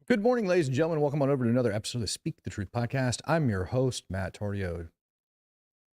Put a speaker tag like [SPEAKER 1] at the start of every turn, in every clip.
[SPEAKER 1] Good morning, ladies and gentlemen. Welcome on over to another episode of the Speak the Truth podcast. I'm your host, Matt Torrio.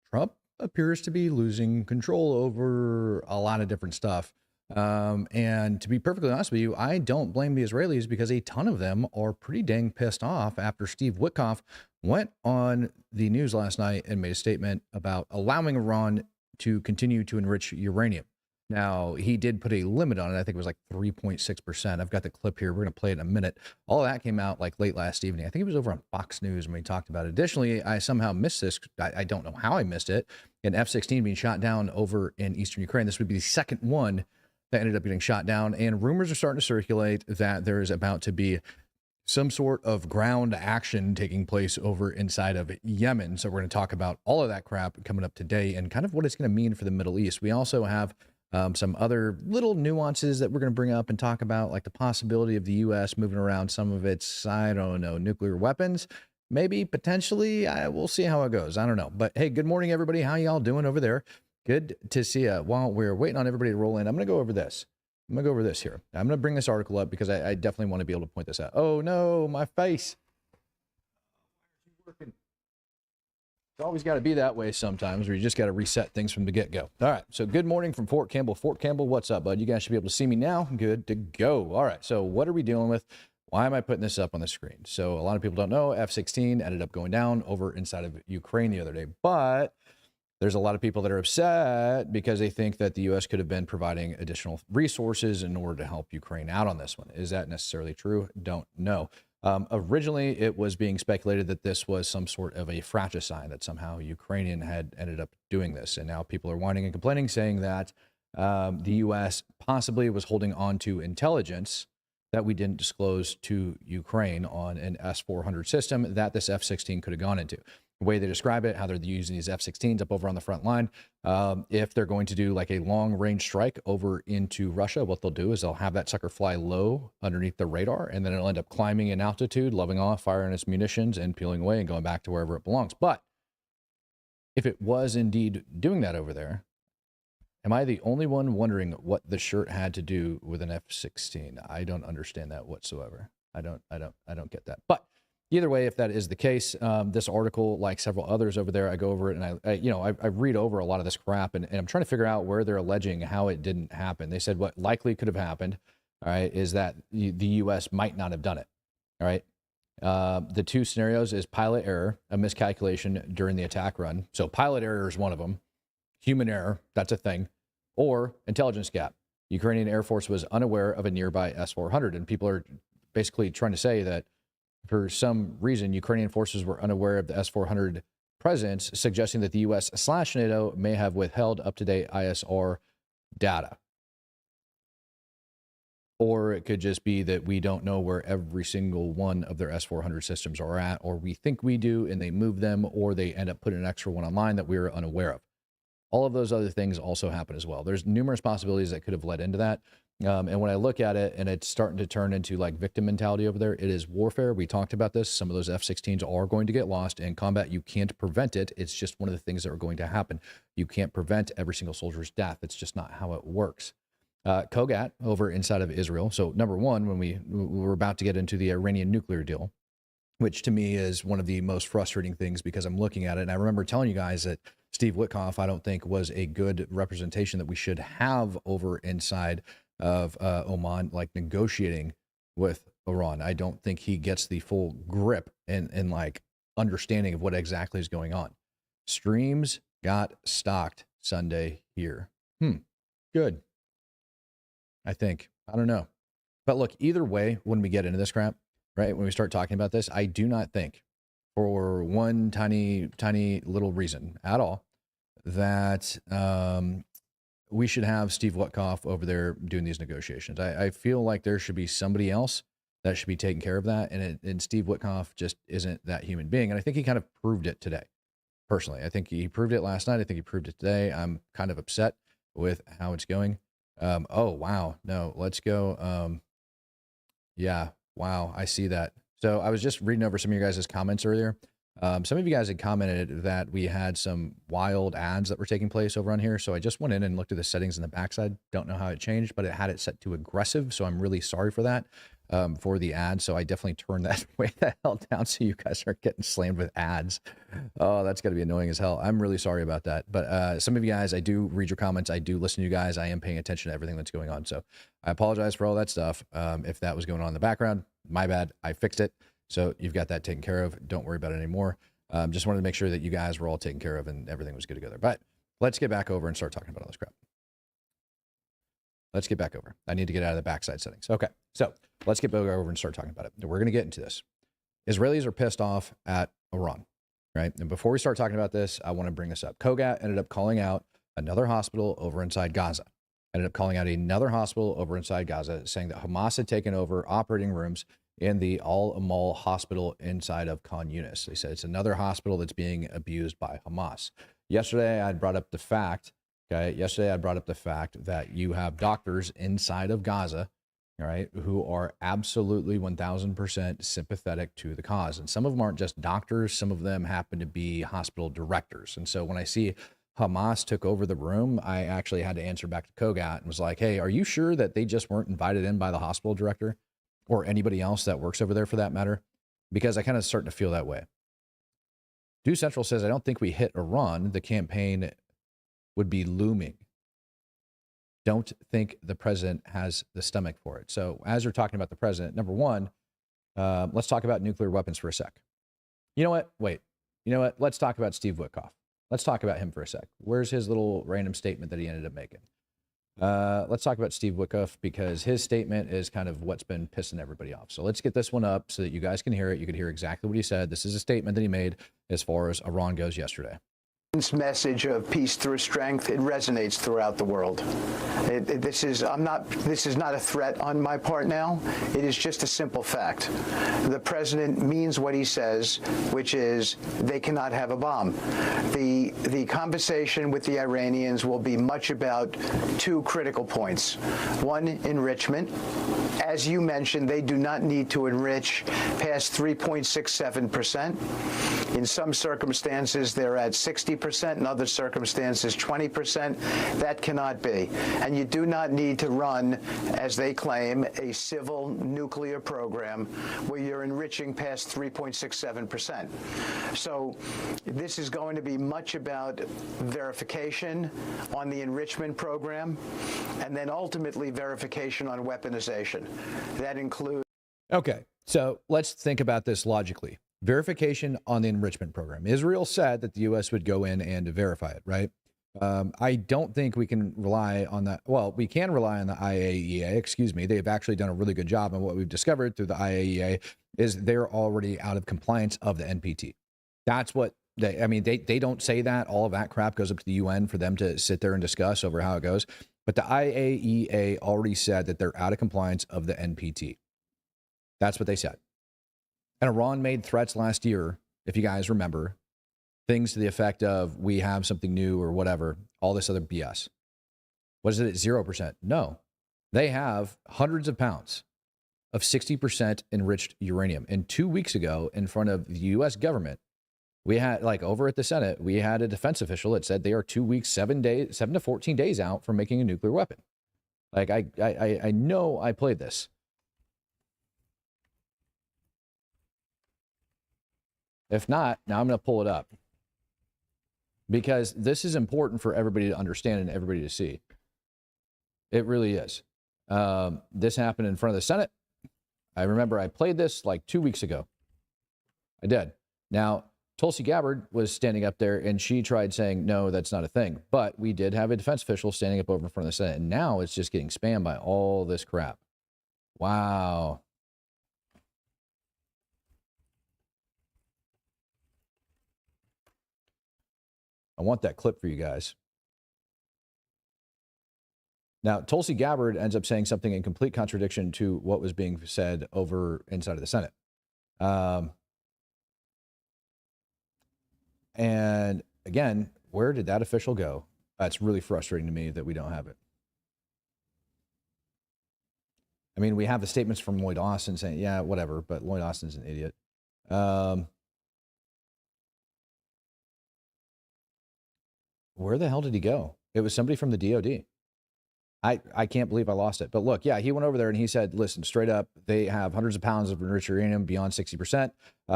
[SPEAKER 1] Trump appears to be losing control over a lot of different stuff. And to be perfectly honest with you, I don't blame the Israelis because a ton of them are pretty dang pissed off after Steve Witkoff went on the news last night and made a statement about allowing Iran to continue to enrich uranium. Now, he did put a limit on it. I think it was like 3.6%. I've got the clip here. We're going to play it in a minute. All of that came out like late last evening. I think it was over on Fox News when we talked about it. Additionally, I somehow missed this. I don't know how I missed it. An F-16 being shot down over in eastern Ukraine. This would be the second one that ended up getting shot down. And rumors are starting to circulate that there is about to be some sort of ground action taking place over inside of Yemen. So we're going to talk about all of that crap coming up today and kind of what it's going to mean for the Middle East. We also have some other little nuances that we're going to bring up and talk about, like the possibility of the U.S. moving around some of its, I don't know, nuclear weapons. Maybe, potentially, we'll see how it goes. I don't know. But hey, good morning, everybody. How y'all doing over there? Good to see you. While we're waiting on everybody to roll in, I'm going to go over this. I'm going to go over this here. I'm going to bring this article up because I definitely want to be able to point this out. Oh, no, my face. It's always got to be that way sometimes, where you just got to reset things from the get-go. All right, so good morning from Fort Campbell. Fort Campbell, what's up, bud? You guys should be able to see me now. Good to go. All right, so what are we dealing with? Why am I putting this up on the screen? So a lot of people don't know, F-16 ended up going down over inside of Ukraine the other day, but there's a lot of people that are upset because they think that the U.S. could have been providing additional resources in order to help Ukraine out on this one. Is that necessarily true? Don't know. Originally, it was being speculated that this was some sort of a fratricide, that somehow Ukrainian had ended up doing this. And now people are whining and complaining, saying that the U.S. possibly was holding on to intelligence that we didn't disclose to Ukraine on an S-400 system that this F-16 could have gone into. The way they describe it, how they're using these F-16s up over on the front line. If they're going to do like a long-range strike over into Russia, what they'll do is they'll have that sucker fly low underneath the radar, and then it'll end up climbing in altitude, leveling off, firing its munitions, and peeling away and going back to wherever it belongs. But if it was indeed doing that over there, am I the only one wondering what the shirt had to do with an F-16? I don't understand that whatsoever. I don't get that. But either way, if that is the case, this article, like several others over there, I go over it and I read over a lot of this crap and I'm trying to figure out where they're alleging how it didn't happen. They said what likely could have happened, all right, is that the U.S. might not have done it, all right? The two scenarios is pilot error, a miscalculation during the attack run. So pilot error is one of them. Human error, that's a thing. Or intelligence gap. Ukrainian Air Force was unaware of a nearby S-400, and people are basically trying to say that for some reason, Ukrainian forces were unaware of the S-400 presence, suggesting that the U.S./NATO may have withheld up-to-date ISR data. Or it could just be that we don't know where every single one of their S-400 systems are at, or we think we do and they move them, or they end up putting an extra one online that we were unaware of. All of those other things also happen as well. There's numerous possibilities that could have led into that. And when I look at it and it's starting to turn into like victim mentality over there, it is warfare. We talked about this. Some of those F-16s are going to get lost in combat. You can't prevent it. It's just one of the things that are going to happen. You can't prevent every single soldier's death. It's just not how it works. Kogat over inside of Israel. So number one, when we were about to get into the Iranian nuclear deal, which to me is one of the most frustrating things because I'm looking at it. And I remember telling you guys that Steve Witkoff, I don't think was a good representation that we should have over inside of Oman, like negotiating with Iran. I don't think he gets the full grip and like understanding of what exactly is going on. Streams got stocked Sunday here. Good. I think. I don't know. But look, either way, when we get into this crap, right, when we start talking about this, I do not think, for one tiny little reason at all, that we should have Steve Witkoff over there doing these negotiations. I feel like there should be somebody else that should be taking care of that, and Steve Witkoff just isn't that human being, and I think he kind of proved it today. Personally, I think he proved it last night. I think he proved it today. I'm kind of upset with how it's going. Oh, wow. No, let's go. Yeah, wow, I see that. So I was just reading over some of your guys' comments earlier. Some of you guys had commented that we had some wild ads that were taking place over on here. So I just went in and looked at the settings in the backside. Don't know how it changed, but it had it set to aggressive. So I'm really sorry for that. for the ad. So I definitely turned that way the hell down so you guys aren't getting slammed with ads. Oh, that's going to be annoying as hell. I'm really sorry about that. But some of you guys, I do read your comments. I do listen to you guys. I am paying attention to everything that's going on. So I apologize for all that stuff. If that was going on in the background, my bad. I fixed it. So you've got that taken care of. Don't worry about it anymore. Just wanted to make sure that you guys were all taken care of and everything was good to go there. But let's get back over and start talking about all this crap. Let's get back over. I need to get out of the backside settings. Okay, so let's get back over and start talking about it. We're going to get into this. Israelis are pissed off at Iran, right? And before we start talking about this, I want to bring this up. Kogat ended up calling out another hospital over inside Gaza. Ended up calling out another hospital over inside Gaza, saying that Hamas had taken over operating rooms in the Al-Amal hospital inside of Khan Yunis. They said it's another hospital that's being abused by Hamas. Yesterday, I brought up the fact that you have doctors inside of Gaza, all right, who are absolutely 1000% sympathetic to the cause. And some of them aren't just doctors. Some of them happen to be hospital directors. And so when I see Hamas took over the room, I actually had to answer back to Kogat and was like, hey, are you sure that they just weren't invited in by the hospital director or anybody else that works over there for that matter? Because I kind of starting to feel that way. Dew Central says, I don't think we hit Iran. The campaign would be looming. Don't think the president has the stomach for it. So as we're talking about the president, number one, let's talk about nuclear weapons for a sec. You know what? Wait. You know what? Let's talk about Steve Witkoff. Let's talk about him for a sec. Where's his little random statement that he ended up making? Let's talk about Steve Witkoff because his statement is kind of what's been pissing everybody off. So let's get this one up so that you guys can hear it. You can hear exactly what he said. This is a statement that he made as far as Iran goes yesterday.
[SPEAKER 2] Message of peace through strength, it resonates throughout the world. This is not a threat on my part now. It is just a simple fact. The president means what he says, which is they cannot have a bomb. The conversation with the Iranians will be much about two critical points. One, enrichment. As you mentioned, they do not need to enrich past 3.67%. In some circumstances, they're at 60%. In other circumstances, 20%. That cannot be. And you do not need to run, as they claim, a civil nuclear program where you're enriching past 3.67%. So this is going to be much about verification on the enrichment program and then ultimately verification on weaponization. That includes...
[SPEAKER 1] Okay, so let's think about this logically. Verification on the enrichment program. Israel said that the U.S. would go in and verify it, right? I don't think we can rely on that. Well, we can rely on the IAEA, excuse me. They've actually done a really good job. And what we've discovered through the IAEA is they're already out of compliance of the NPT. That's what they don't say that. All of that crap goes up to the UN for them to sit there and discuss over how it goes. But the IAEA already said that they're out of compliance of the NPT. That's what they said. And Iran made threats last year, if you guys remember, things to the effect of we have something new or whatever, all this other BS. What is it at 0%? No, they have hundreds of pounds of 60% enriched uranium. And 2 weeks ago, in front of the U.S. government, we had, like over at the Senate, we had a defense official that said they are 2 weeks, 7 to 14 days out from making a nuclear weapon. Like I know I played this. If not, now I'm going to pull it up because this is important for everybody to understand and everybody to see. It really is. This happened in front of the Senate. I remember I played this like 2 weeks ago. I did. Now, Tulsi Gabbard was standing up there and she tried saying, no, that's not a thing. But we did have a defense official standing up over in front of the Senate. And now it's just getting spammed by all this crap. Wow. I want that clip for you guys. Now, Tulsi Gabbard ends up saying something in complete contradiction to what was being said over inside of the Senate. And again, where did that official go? It's really frustrating to me that we don't have it. I mean, we have the statements from Lloyd Austin saying, yeah, whatever, but Lloyd Austin's an idiot. Where the hell did he go? It was somebody from the DOD. I can't believe I lost it. But look, yeah, he went over there and he said, listen, straight up, they have hundreds of pounds of enriched uranium beyond 60%.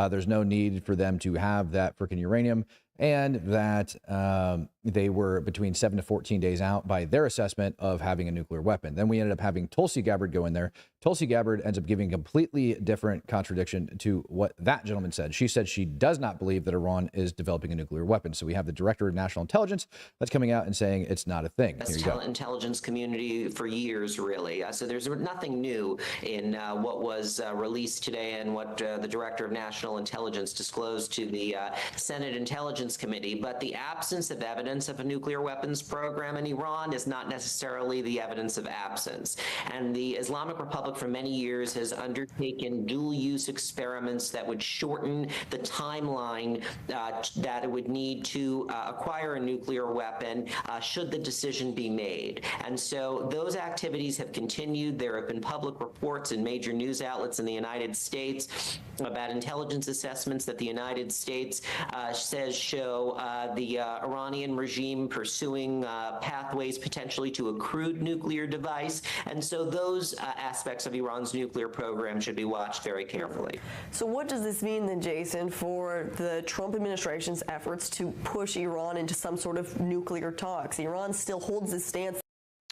[SPEAKER 1] There's no need for them to have that freaking uranium. And that they were between 7 to 14 days out by their assessment of having a nuclear weapon. Then we ended up having Tulsi Gabbard go in there. Tulsi Gabbard ends up giving a completely different contradiction to what that gentleman said. She said she does not believe that Iran is developing a nuclear weapon. So we have the director of national intelligence that's coming out and saying it's not a thing. Here you go.
[SPEAKER 3] Intelligence community for years, really. So there's nothing new in what was released today and what the director of national intelligence disclosed to the Senate Intelligence Committee. But the absence of evidence of a nuclear weapons program in Iran is not necessarily the evidence of absence. And the Islamic Republic for many years has undertaken dual-use experiments that would shorten the timeline that it would need to acquire a nuclear weapon should the decision be made. And so those activities have continued. There have been public reports in major news outlets in the United States about intelligence assessments that the United States says show the Iranian regime pursuing pathways potentially to a crude nuclear device. And so those aspects of Iran's nuclear program should be watched very carefully.
[SPEAKER 4] So what does this mean then, Jason, for the Trump administration's efforts to push Iran into some sort of nuclear talks? Iran still holds this stance.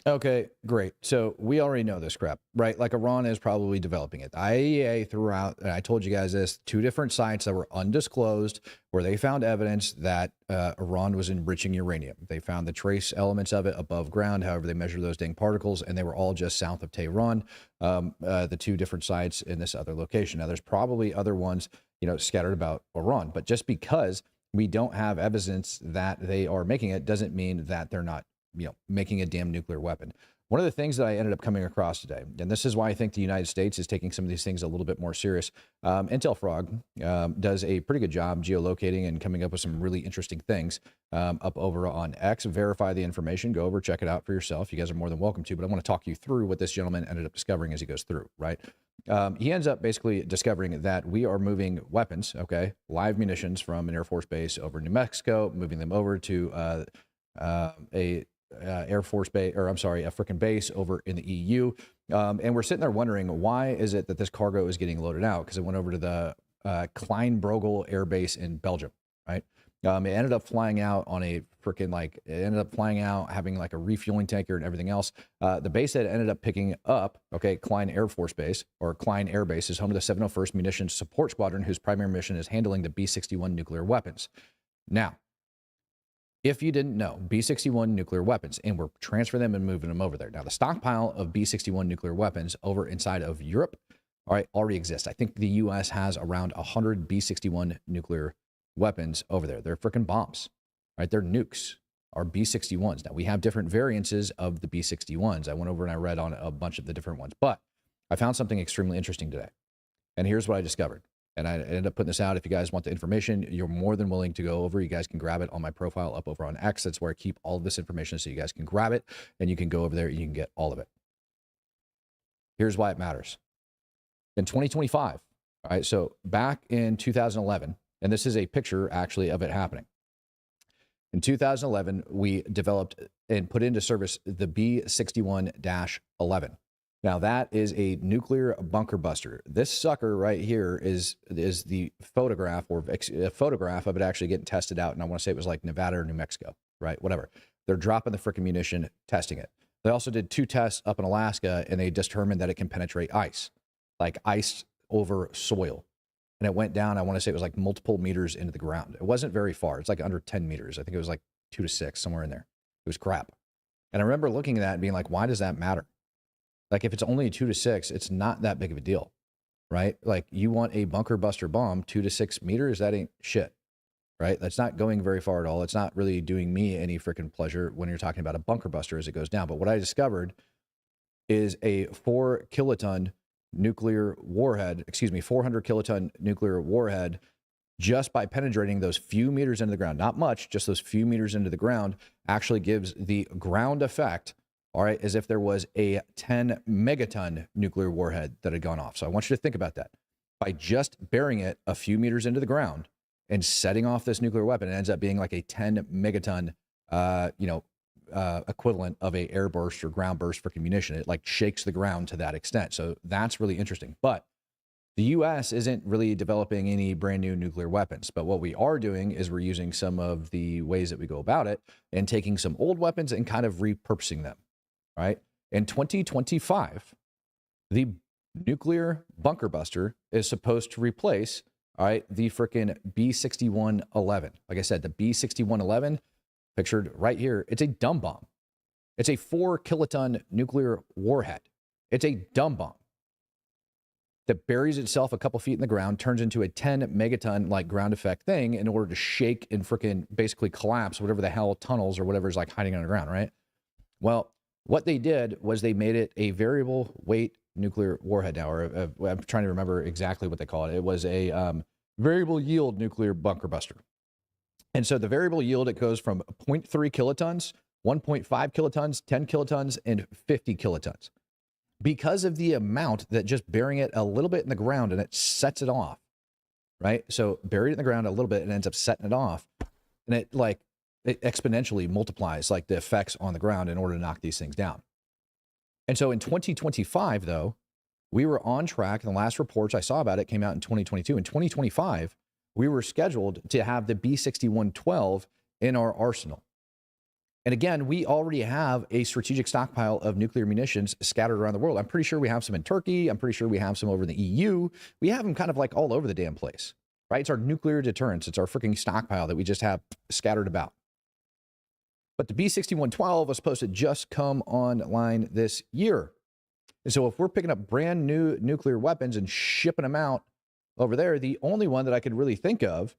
[SPEAKER 1] Okay, great. So we already know this crap, right? Like Iran is probably developing it. IAEA threw out, and I told you guys this, 2 different sites that were undisclosed where they found evidence that Iran was enriching uranium. They found the trace elements of it above ground. However, they measured those dang particles, and they were all just south of Tehran, the 2 different sites in this other location. Now, there's probably other ones, you know, scattered about Iran, but just because we don't have evidence that they are making it doesn't mean that they're not, you know, making a damn nuclear weapon. One of the things that I ended up coming across today, and this is why I think the United States is taking some of these things a little bit more serious. Intel Frog does a pretty good job geolocating and coming up with some really interesting things up over on X. Verify the information. Go over, check it out for yourself. You guys are more than welcome to, but I want to talk you through what this gentleman ended up discovering as he goes through, right? He ends up basically discovering that we are moving weapons, okay, live munitions from an Air Force base over New Mexico, moving them over to a Air Force base, or I'm sorry, a freaking base over in the EU. And we're sitting there wondering, why is it that this cargo is getting loaded out? Because it went over to the Kleinbrogel Air Base in Belgium, right? It ended up flying out on a freaking, like, it ended up flying out, having like a refueling tanker and everything else. The base that ended up picking up, okay, Klein Air Force Base, or Klein Air Base, is home to the 701st Munitions Support Squadron, whose primary mission is handling the B-61 nuclear weapons. Now, if you didn't know, B-61 nuclear weapons, and we're transferring them and moving them over there. Now, the stockpile of B-61 nuclear weapons over inside of Europe, all right, already exists. I think the U.S. has around 100 B-61 nuclear weapons over there. They're freaking bombs, right? They're nukes, are B-61s. Now, we have different variances of the B-61s. I went over and I read on a bunch of the different ones, but I found something extremely interesting today. And here's what I discovered. And I ended up putting this out. If you guys want the information, you're more than willing to go over. You guys can grab it on my profile up over on X. That's where I keep all of this information, so you guys can grab it and you can go over there and you can get all of it. Here's why it matters. In 2025, all right, so back in 2011, and this is a picture actually of it happening. In 2011, we developed and put into service the B-61-11. Now, that is a nuclear bunker buster. This sucker right here is the photograph, or a photograph of it actually getting tested out. And I want to say it was like Nevada or New Mexico, right? Whatever. They're dropping the freaking munition, testing it. They also did 2 tests up in Alaska, and they determined that it can penetrate ice, like ice over soil. And it went down, I want to say it was like multiple meters into the ground. It wasn't very far. It's like under 10 meters. I think it was like 2 to 6, somewhere in there. It was crap. And I remember looking at that and being like, why does that matter? Like, if it's only 2 to 6, it's not that big of a deal, right? Like, you want a bunker buster bomb 2 to 6 meters, that ain't shit, right? That's not going very far at all. It's not really doing me any freaking pleasure when you're talking about a bunker buster as it goes down. But what I discovered is a 400 kiloton nuclear warhead, 400 kiloton nuclear warhead, just by penetrating those few meters into the ground, not much, just those few meters into the ground, actually gives the ground effect, all right, as if there was a 10 megaton nuclear warhead that had gone off. So I want you to think about that. By just burying it a few meters into the ground and setting off this nuclear weapon, it ends up being like a 10 megaton, equivalent of a air burst or ground burst freaking munition. It like shakes the ground to that extent. So that's really interesting. But the U.S. isn't really developing any brand new nuclear weapons. But what we are doing is we're using some of the ways that we go about it and taking some old weapons and kind of repurposing them, right? In 2025, the nuclear bunker buster is supposed to replace, all right, the freaking B-6111. Like I said, the B-6111, pictured right here, it's a dumb bomb. It's a 4 kiloton nuclear warhead. It's a dumb bomb that buries itself a couple feet in the ground, turns into a 10 megaton like ground effect thing in order to shake and freaking basically collapse whatever the hell tunnels or whatever is like hiding underground, right? Well, what they did was they made it a variable weight nuclear warhead now, or I'm trying to remember exactly what they call it. It was a variable yield nuclear bunker buster. And so the variable yield, it goes from 0.3 kilotons, 1.5 kilotons, 10 kilotons, and 50 kilotons. Because of the amount that just burying it a little bit in the ground and it sets it off, right? So buried in the ground a little bit and ends up setting it off. And it exponentially multiplies like the effects on the ground in order to knock these things down. And so in 2025, though, we were on track. And the last reports I saw about it came out in 2022. In 2025, we were scheduled to have the B-6112 in our arsenal. And again, we already have a strategic stockpile of nuclear munitions scattered around the world. I'm pretty sure we have some in Turkey. I'm pretty sure we have some over in the EU. We have them kind of like all over the damn place, right? It's our nuclear deterrence. It's our freaking stockpile that we just have scattered about. But the B-6112 was supposed to just come online this year. And so if we're picking up brand new nuclear weapons and shipping them out over there, the only one that I could really think of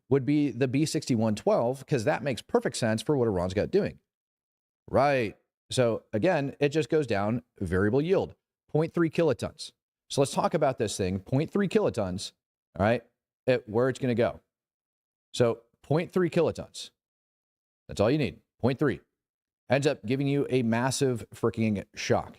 [SPEAKER 1] would be the B-6112, because that makes perfect sense for what Iran's got doing. Right. So again, it just goes down variable yield, 0.3 kilotons. So let's talk about this thing, 0.3 kilotons, all right, where it's going to go. So 0.3 kilotons, that's all you need, 0.3. Ends up giving you a massive freaking shock.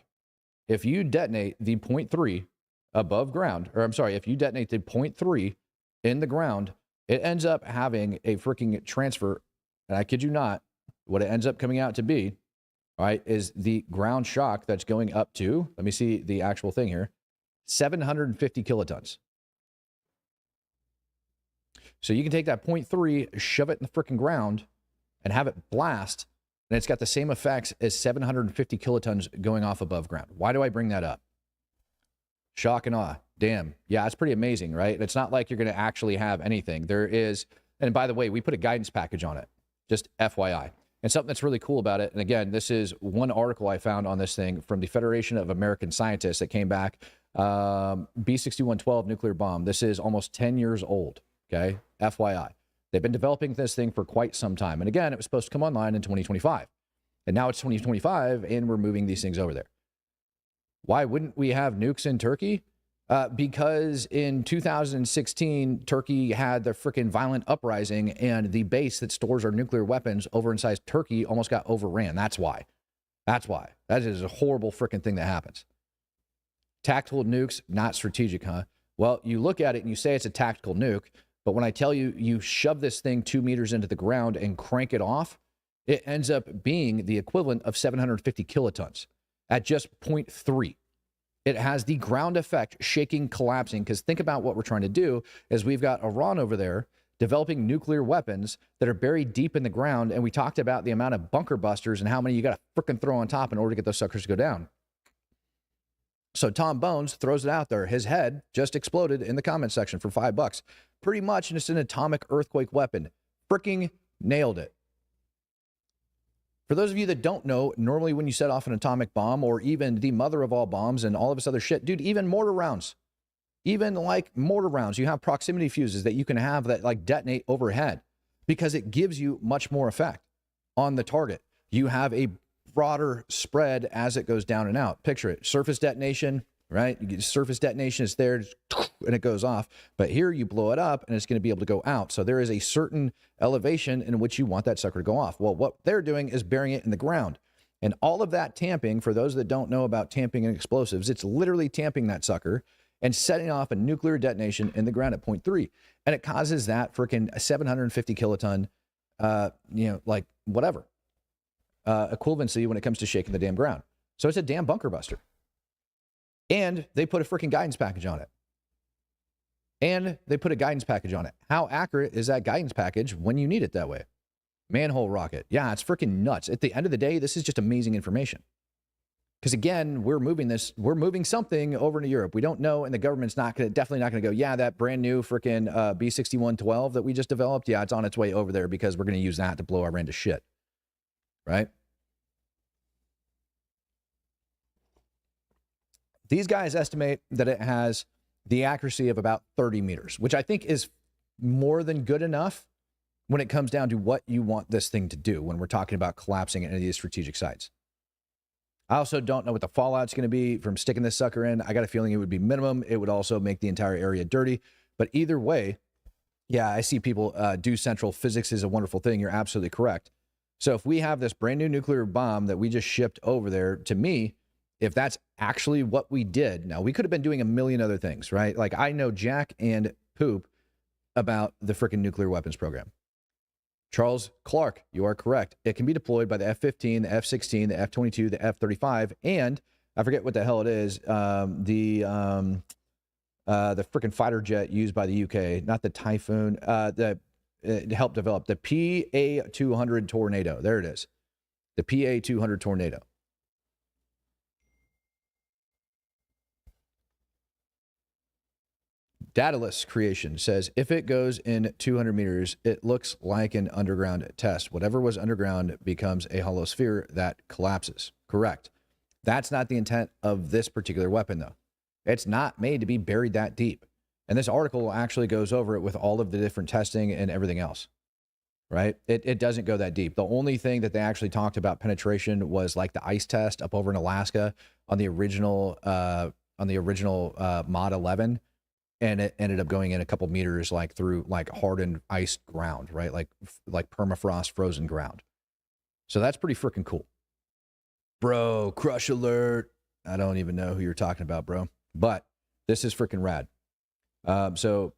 [SPEAKER 1] If you detonate the 0.3 above ground, or I'm sorry, if you detonate the 0.3 in the ground, it ends up having a freaking transfer, and I kid you not, what it ends up coming out to be, all right, is the ground shock that's going up to, let me see the actual thing here, 750 kilotons. So you can take that 0.3, shove it in the freaking ground, and have it blast, and it's got the same effects as 750 kilotons going off above ground. Why do I bring that up? Shock and awe. Damn. Yeah, it's pretty amazing, right? It's not like you're going to actually have anything. There is, and by the way, we put a guidance package on it, just FYI. And something that's really cool about it, and again, this is one article I found on this thing from the Federation of American Scientists that came back, B-6112 nuclear bomb. This is almost 10 years old, okay? FYI. They've been developing this thing for quite some time. And again, it was supposed to come online in 2025. And now it's 2025, and we're moving these things over there. Why wouldn't we have nukes in Turkey? Because in 2016, Turkey had the freaking violent uprising, and the base that stores our nuclear weapons over inside Turkey almost got overran. That's why. That's why. That is a horrible freaking thing that happens. Tactical nukes, not strategic, huh? Well, you look at it and you say it's a tactical nuke, but when I tell you, you shove this thing 2 meters into the ground and crank it off, it ends up being the equivalent of 750 kilotons at just 0.3. It has the ground effect, shaking, collapsing, because think about what we're trying to do is we've got Iran over there developing nuclear weapons that are buried deep in the ground, and we talked about the amount of bunker busters and how many you got to freaking throw on top in order to get those suckers to go down. So Tom Bones throws it out there. His head just exploded in the comment section for $5. Pretty much just an atomic earthquake weapon. Freaking nailed it. For those of you that don't know, normally when you set off an atomic bomb or even the mother of all bombs and all of this other shit, dude, even mortar rounds, even like mortar rounds, you have proximity fuses that you can have that like detonate overhead because it gives you much more effect on the target. You have a broader spread as it goes down and out. Picture it, surface detonation, right? You get surface detonation is there and it goes off. But here you blow it up and it's going to be able to go out. So there is a certain elevation in which you want that sucker to go off. Well, what they're doing is burying it in the ground. And all of that tamping, for those that don't know about tamping and explosives, it's literally tamping that sucker and setting off a nuclear detonation in the ground at 0.3. And it causes that freaking 750 kiloton, like whatever. equivalency when it comes to shaking the damn ground. So it's a damn bunker buster. And they put a freaking guidance package on it. How accurate is that guidance package when you need it that way? Manhole rocket. Yeah, it's freaking nuts. At the end of the day, this is just amazing information. Because again, we're moving something over to Europe. We don't know, and the government's definitely not going to go, yeah, that brand new freaking B-6112 that we just developed, yeah, it's on its way over there because we're going to use that to blow Iran to shit. Right? These guys estimate that it has the accuracy of about 30 meters, which I think is more than good enough when it comes down to what you want this thing to do when we're talking about collapsing any of these strategic sites. I also don't know what the fallout's going to be from sticking this sucker in. I got a feeling it would be minimum. It would also make the entire area dirty. But either way, yeah, I see people do central. Physics is a wonderful thing. You're absolutely correct. So if we have this brand new nuclear bomb that we just shipped over there, to me, if that's actually what we did, now we could have been doing a million other things, right? Like I know jack and poop about the freaking nuclear weapons program. Charles Clark, you are correct. It can be deployed by the F-15, the F-16, the F-22, the F-35, and I forget what the hell it is, the freaking fighter jet used by the UK, not the Typhoon, that helped develop the PA-200 Tornado. There it is. The PA-200 Tornado. Daedalus Creation says, if it goes in 200 meters, it looks like an underground test. Whatever was underground becomes a hollow sphere that collapses. Correct. That's not the intent of this particular weapon, though. It's not made to be buried that deep. And this article actually goes over it with all of the different testing and everything else, right? It doesn't go that deep. The only thing that they actually talked about penetration was like the ice test up over in Alaska on the original Mod 11. And it ended up going in a couple meters, like through like hardened ice ground, right? Like permafrost frozen ground. So that's pretty freaking cool. Bro, crush alert. I don't even know who you're talking about, bro. But this is freaking rad. So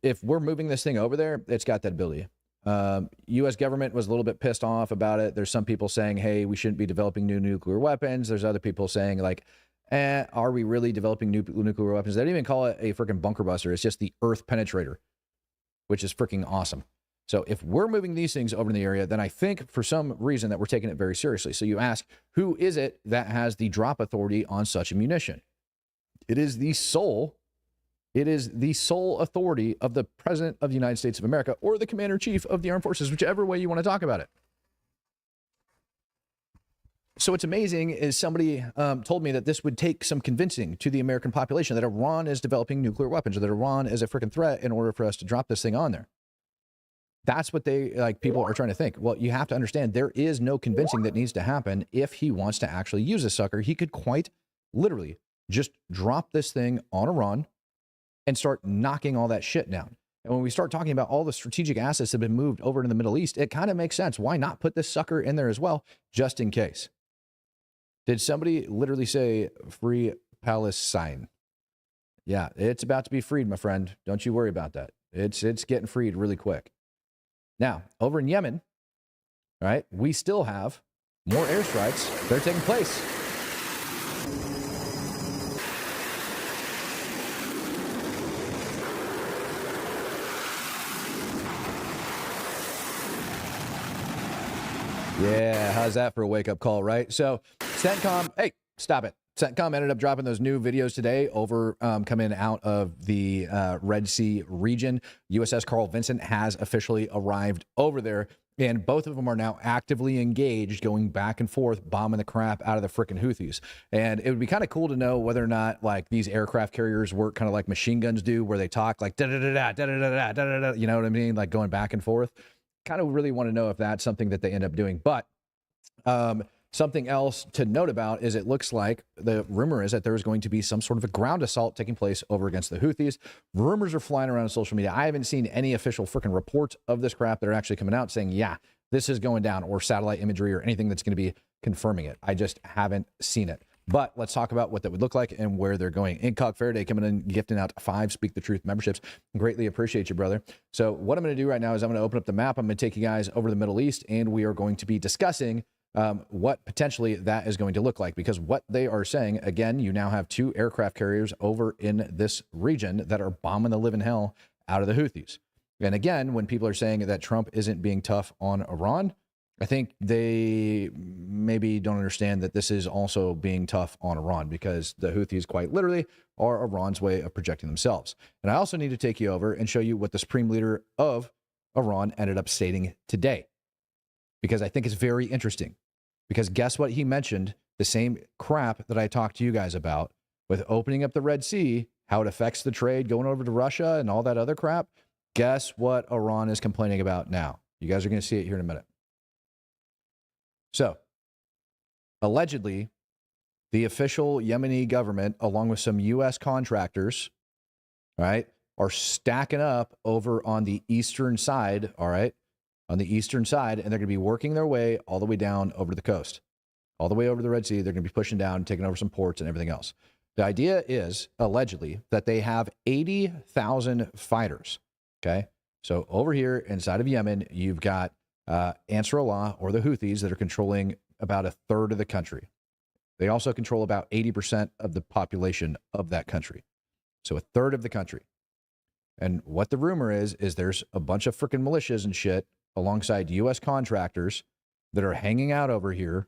[SPEAKER 1] if we're moving this thing over there, it's got that ability. U.S. government was a little bit pissed off about it. There's some people saying, hey, we shouldn't be developing new nuclear weapons. There's other people saying like, are we really developing nuclear weapons? They don't even call it a freaking bunker buster. It's just the earth penetrator, which is freaking awesome. So if we're moving these things over in the area, then I think for some reason that we're taking it very seriously. So you ask, who is it that has the drop authority on such a munition? It is the sole authority of the President of the United States of America or the Commander-in-Chief of the Armed Forces, whichever way you want to talk about it. So what's amazing is somebody told me that this would take some convincing to the American population that Iran is developing nuclear weapons or that Iran is a freaking threat in order for us to drop this thing on there. That's what people are trying to think. Well, you have to understand there is no convincing that needs to happen if he wants to actually use a sucker. He could quite literally just drop this thing on Iran and start knocking all that shit down. And when we start talking about all the strategic assets that have been moved over to the Middle East, it kind of makes sense. Why not put this sucker in there as well, just in case? Did somebody literally say free Palestine? Yeah, it's about to be freed, my friend. Don't you worry about that. It's getting freed really quick. Now, over in Yemen, right, we still have more airstrikes. They're taking place. Yeah, how's that for a wake-up call, right? So CENTCOM, hey, stop it. CENTCOM ended up dropping those new videos today over coming out of the Red Sea region. USS Carl Vinson has officially arrived over there, and both of them are now actively engaged, going back and forth, bombing the crap out of the frickin' Houthis. And it would be kind of cool to know whether or not like these aircraft carriers work kind of like machine guns do, where they talk like da-da-da-da, da-da-da-da, da-da-da, you know what I mean? Like going back and forth. Kind of really want to know if that's something that they end up doing. But something else to note about is it looks like the rumor is that there is going to be some sort of a ground assault taking place over against the Houthis. Rumors are flying around on social media. I haven't seen any official freaking reports of this crap that are actually coming out saying, yeah, this is going down, or satellite imagery or anything that's going to be confirming it. I just haven't seen it. But let's talk about what that would look like and where they're going. Incog Faraday coming in, gifting out 5 Speak the Truth memberships. Greatly appreciate you, brother. So what I'm going to do right now is I'm going to open up the map. I'm going to take you guys over to the Middle East, and we are going to be discussing what potentially that is going to look like. Because what they are saying, again, you now have 2 aircraft carriers over in this region that are bombing the living hell out of the Houthis. And again, when people are saying that Trump isn't being tough on Iran, I think they maybe don't understand that this is also being tough on Iran, because the Houthis quite literally are Iran's way of projecting themselves. And I also need to take you over and show you what the supreme leader of Iran ended up stating today, because I think it's very interesting. Because guess what he mentioned? The same crap that I talked to you guys about with opening up the Red Sea, how it affects the trade going over to Russia and all that other crap. Guess what Iran is complaining about now? You guys are going to see it here in a minute. So, allegedly, the official Yemeni government, along with some U.S. contractors, all right, are stacking up over on the eastern side, all right, on the eastern side, and they're going to be working their way all the way down over to the coast, all the way over the Red Sea. They're going to be pushing down, taking over some ports and everything else. The idea is, allegedly, that they have 80,000 fighters, okay? So over here inside of Yemen, you've got Ansar Allah, or the Houthis, that are controlling about 1/3 of the country. They also control about 80% of the population of that country. So 1/3 of the country. And what the rumor is there's a bunch of freaking militias and shit alongside U.S. contractors that are hanging out over here,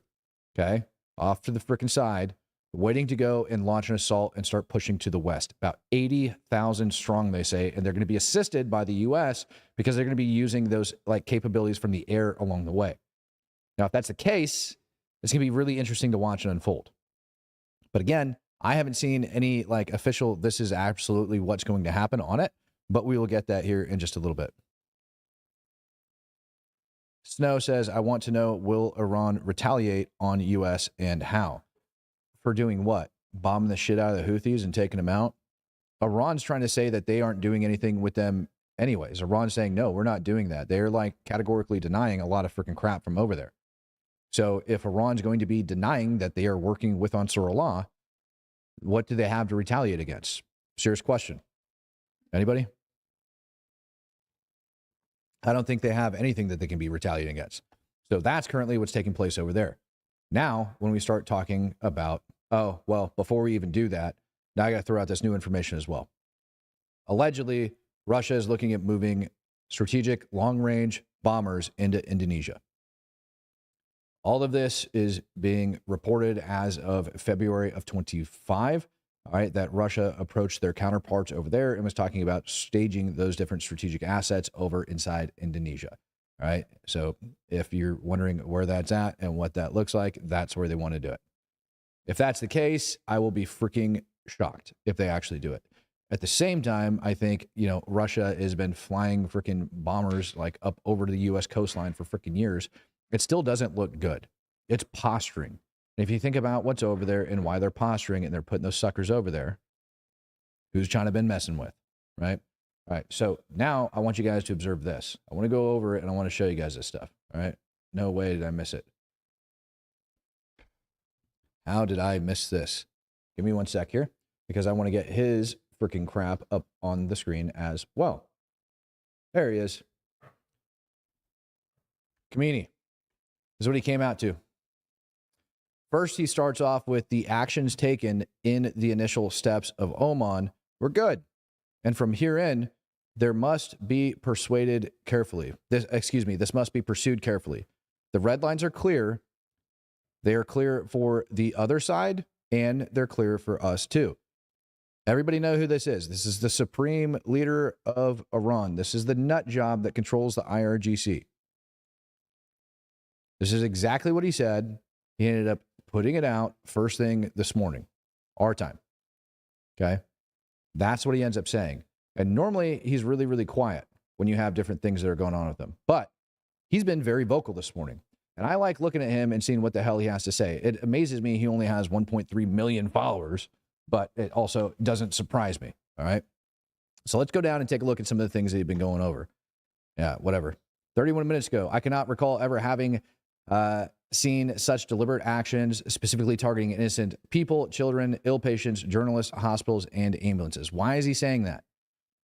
[SPEAKER 1] okay, off to the freaking side, waiting to go and launch an assault and start pushing to the west. About 80,000 strong, they say, and they're going to be assisted by the U.S. because they're going to be using those like capabilities from the air along the way. Now, if that's the case, it's going to be really interesting to watch and unfold. But again, I haven't seen any like official, this is absolutely what's going to happen on it, but we will get that here in just a little bit. Snow says, I want to know, will Iran retaliate on U.S. and how? For doing what? Bombing the shit out of the Houthis and taking them out? Iran's trying to say that they aren't doing anything with them anyways. Iran's saying, no, we're not doing that. They're like categorically denying a lot of freaking crap from over there. So if Iran's going to be denying that they are working with Ansar Allah, what do they have to retaliate against? Serious question. Anybody? I don't think they have anything that they can be retaliating against. So that's currently what's taking place over there. Now, when we start talking about, oh, well, before we even do that, now I got to throw out this new information as well. Allegedly, Russia is looking at moving strategic long-range bombers into Indonesia. All of this is being reported as of February of 25, all right, that Russia approached their counterparts over there and was talking about staging those different strategic assets over inside Indonesia. All right. So if you're wondering where that's at and what that looks like, that's where they want to do it. If that's the case, I will be freaking shocked if they actually do it. At the same time, I think, you know, Russia has been flying freaking bombers like up over to the U.S. coastline for freaking years. It still doesn't look good. It's posturing. And if you think about what's over there and why they're posturing and they're putting those suckers over there, who's China been messing with, right? All right, so now I want you guys to observe this. I want to go over it and I want to show you guys this stuff, all right? No way did I miss it. How did I miss this? Give me one sec here, because I want to get his freaking crap up on the screen as well. There he is. Kamini. This is what he came out to. First, he starts off with the actions taken in the initial steps of Oman were good. And from here in, there must be persuaded carefully. This must be pursued carefully. The red lines are clear. They are clear for the other side, and they're clear for us too. Everybody know who this is. This is the supreme leader of Iran. This is the nut job that controls the IRGC. This is exactly what he said. He ended up putting it out first thing this morning, our time. Okay? That's what he ends up saying. And normally he's really, really quiet when you have different things that are going on with him. But he's been very vocal this morning. And I like looking at him and seeing what the hell he has to say. It amazes me he only has 1.3 million followers, but it also doesn't surprise me. All right? So let's go down and take a look at some of the things that he's been going over. Yeah, whatever. 31 minutes ago, I cannot recall ever having seen such deliberate actions, specifically targeting innocent people, children, ill patients, journalists, hospitals, and ambulances. Why is he saying that?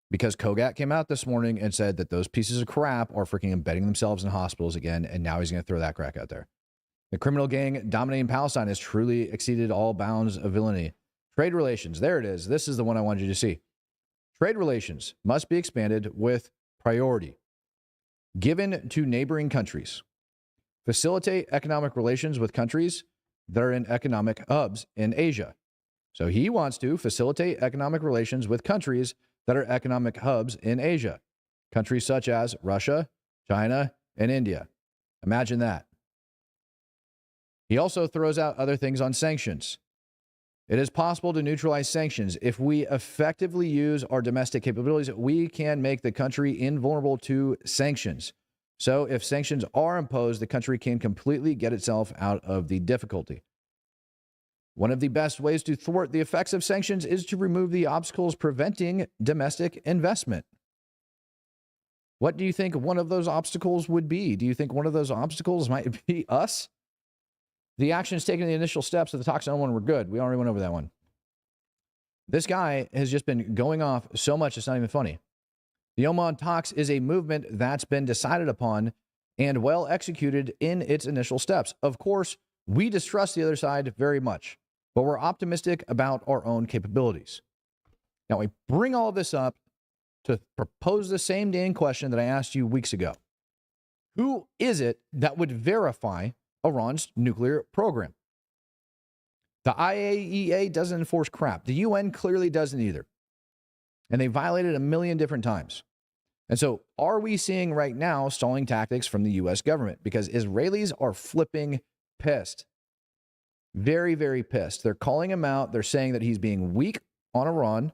[SPEAKER 1] Because Kogat came out this morning and said that those pieces of crap are freaking embedding themselves in hospitals again, and now he's going to throw that crack out there. The criminal gang dominating Palestine has truly exceeded all bounds of villainy. Trade relations. There it is. This is the one I wanted you to see. Trade relations must be expanded with priority given to neighboring countries. Facilitate economic relations with countries that are in economic hubs in Asia. So he wants to facilitate economic relations with countries that are economic hubs in Asia. Countries such as Russia, China, and India. Imagine that. He also throws out other things on sanctions. It is possible to neutralize sanctions. If we effectively use our domestic capabilities, we can make the country invulnerable to sanctions. So if sanctions are imposed, the country can completely get itself out of the difficulty. One of the best ways to thwart the effects of sanctions is to remove the obstacles preventing domestic investment. What do you think one of those obstacles would be? Do you think one of those obstacles might be us? The actions taken in the initial steps of the talks on one were good. We already went over that one. This guy has just been going off so much, it's not even funny. The Oman talks is a movement that's been decided upon and well executed in its initial steps. Of course, we distrust the other side very much, but we're optimistic about our own capabilities. Now, we bring all of this up to propose the same dang question that I asked you weeks ago. Who is it that would verify Iran's nuclear program? The IAEA doesn't enforce crap. The UN clearly doesn't either. And they violated a million different times. And so are we seeing right now stalling tactics from the US government? Because Israelis are flipping pissed. Very, very pissed. They're calling him out. They're saying that he's being weak on Iran.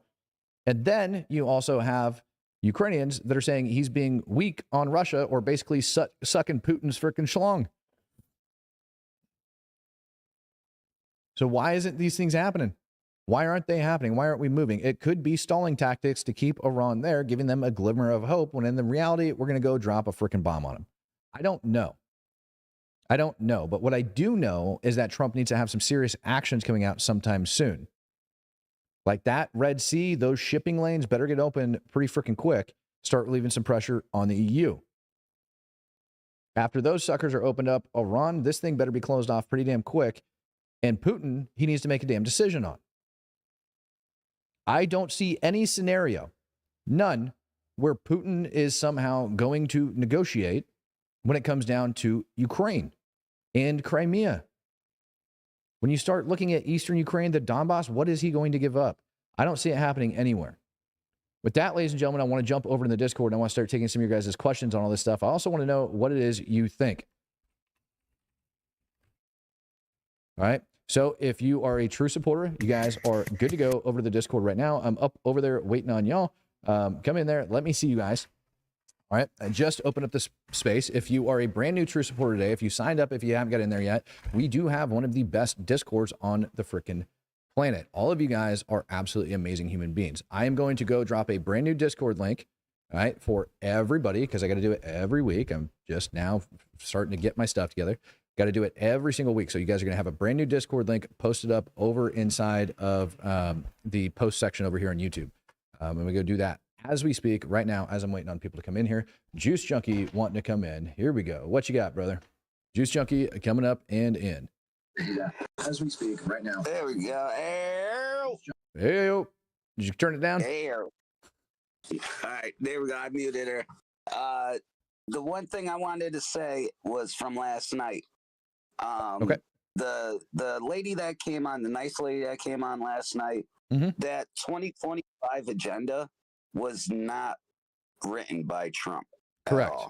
[SPEAKER 1] And then you also have Ukrainians that are saying he's being weak on Russia, or basically sucking Putin's frickin' schlong. So why isn't these things happening? Why aren't they happening? Why aren't we moving? It could be stalling tactics to keep Iran there, giving them a glimmer of hope, when in the reality, we're going to go drop a frickin' bomb on them. I don't know. But what I do know is that Trump needs to have some serious actions coming out sometime soon. Like that Red Sea, those shipping lanes better get open pretty freaking quick. Start relieving some pressure on the EU. After those suckers are opened up, Iran, this thing better be closed off pretty damn quick. And Putin, he needs to make a damn decision on. I don't see any scenario, none, where Putin is somehow going to negotiate when it comes down to Ukraine and Crimea. When you start looking at Eastern Ukraine, the Donbass, what is he going to give up? I don't see it happening anywhere. With that, ladies and gentlemen, I want to jump over to the Discord and I want to start taking some of your guys' questions on all this stuff. I also want to know what it is you think. All right. So if you are a true supporter, you guys are good to go over to the Discord right now. I'm up over there waiting on y'all. Come in there. Let me see you guys. All right. I just opened up this space. If you are a brand new true supporter today, if you signed up, if you haven't got in there yet, we do have one of the best Discords on the frickin' planet. All of you guys are absolutely amazing human beings. I am going to go drop a brand new Discord link, all right, for everybody, because I got to do it every week. I'm just now starting to get my stuff together. Got to do it every single week. So you guys are going to have a brand new Discord link posted up over inside of the post section over here on YouTube. And we go do that as we speak right now, as I'm waiting on people to come in here. Juice Junkie wanting to come in. Here we go. What you got, brother? Juice Junkie coming up and in. As we speak right now.
[SPEAKER 5] There we go.
[SPEAKER 1] Hey, yo. Did you turn it down?
[SPEAKER 5] All right, there we go. I muted her. The one thing I wanted to say was from last night.
[SPEAKER 1] Okay.
[SPEAKER 5] The lady that came on, the nice lady that came on last night, that 2025 agenda was not written by Trump.
[SPEAKER 1] Correct.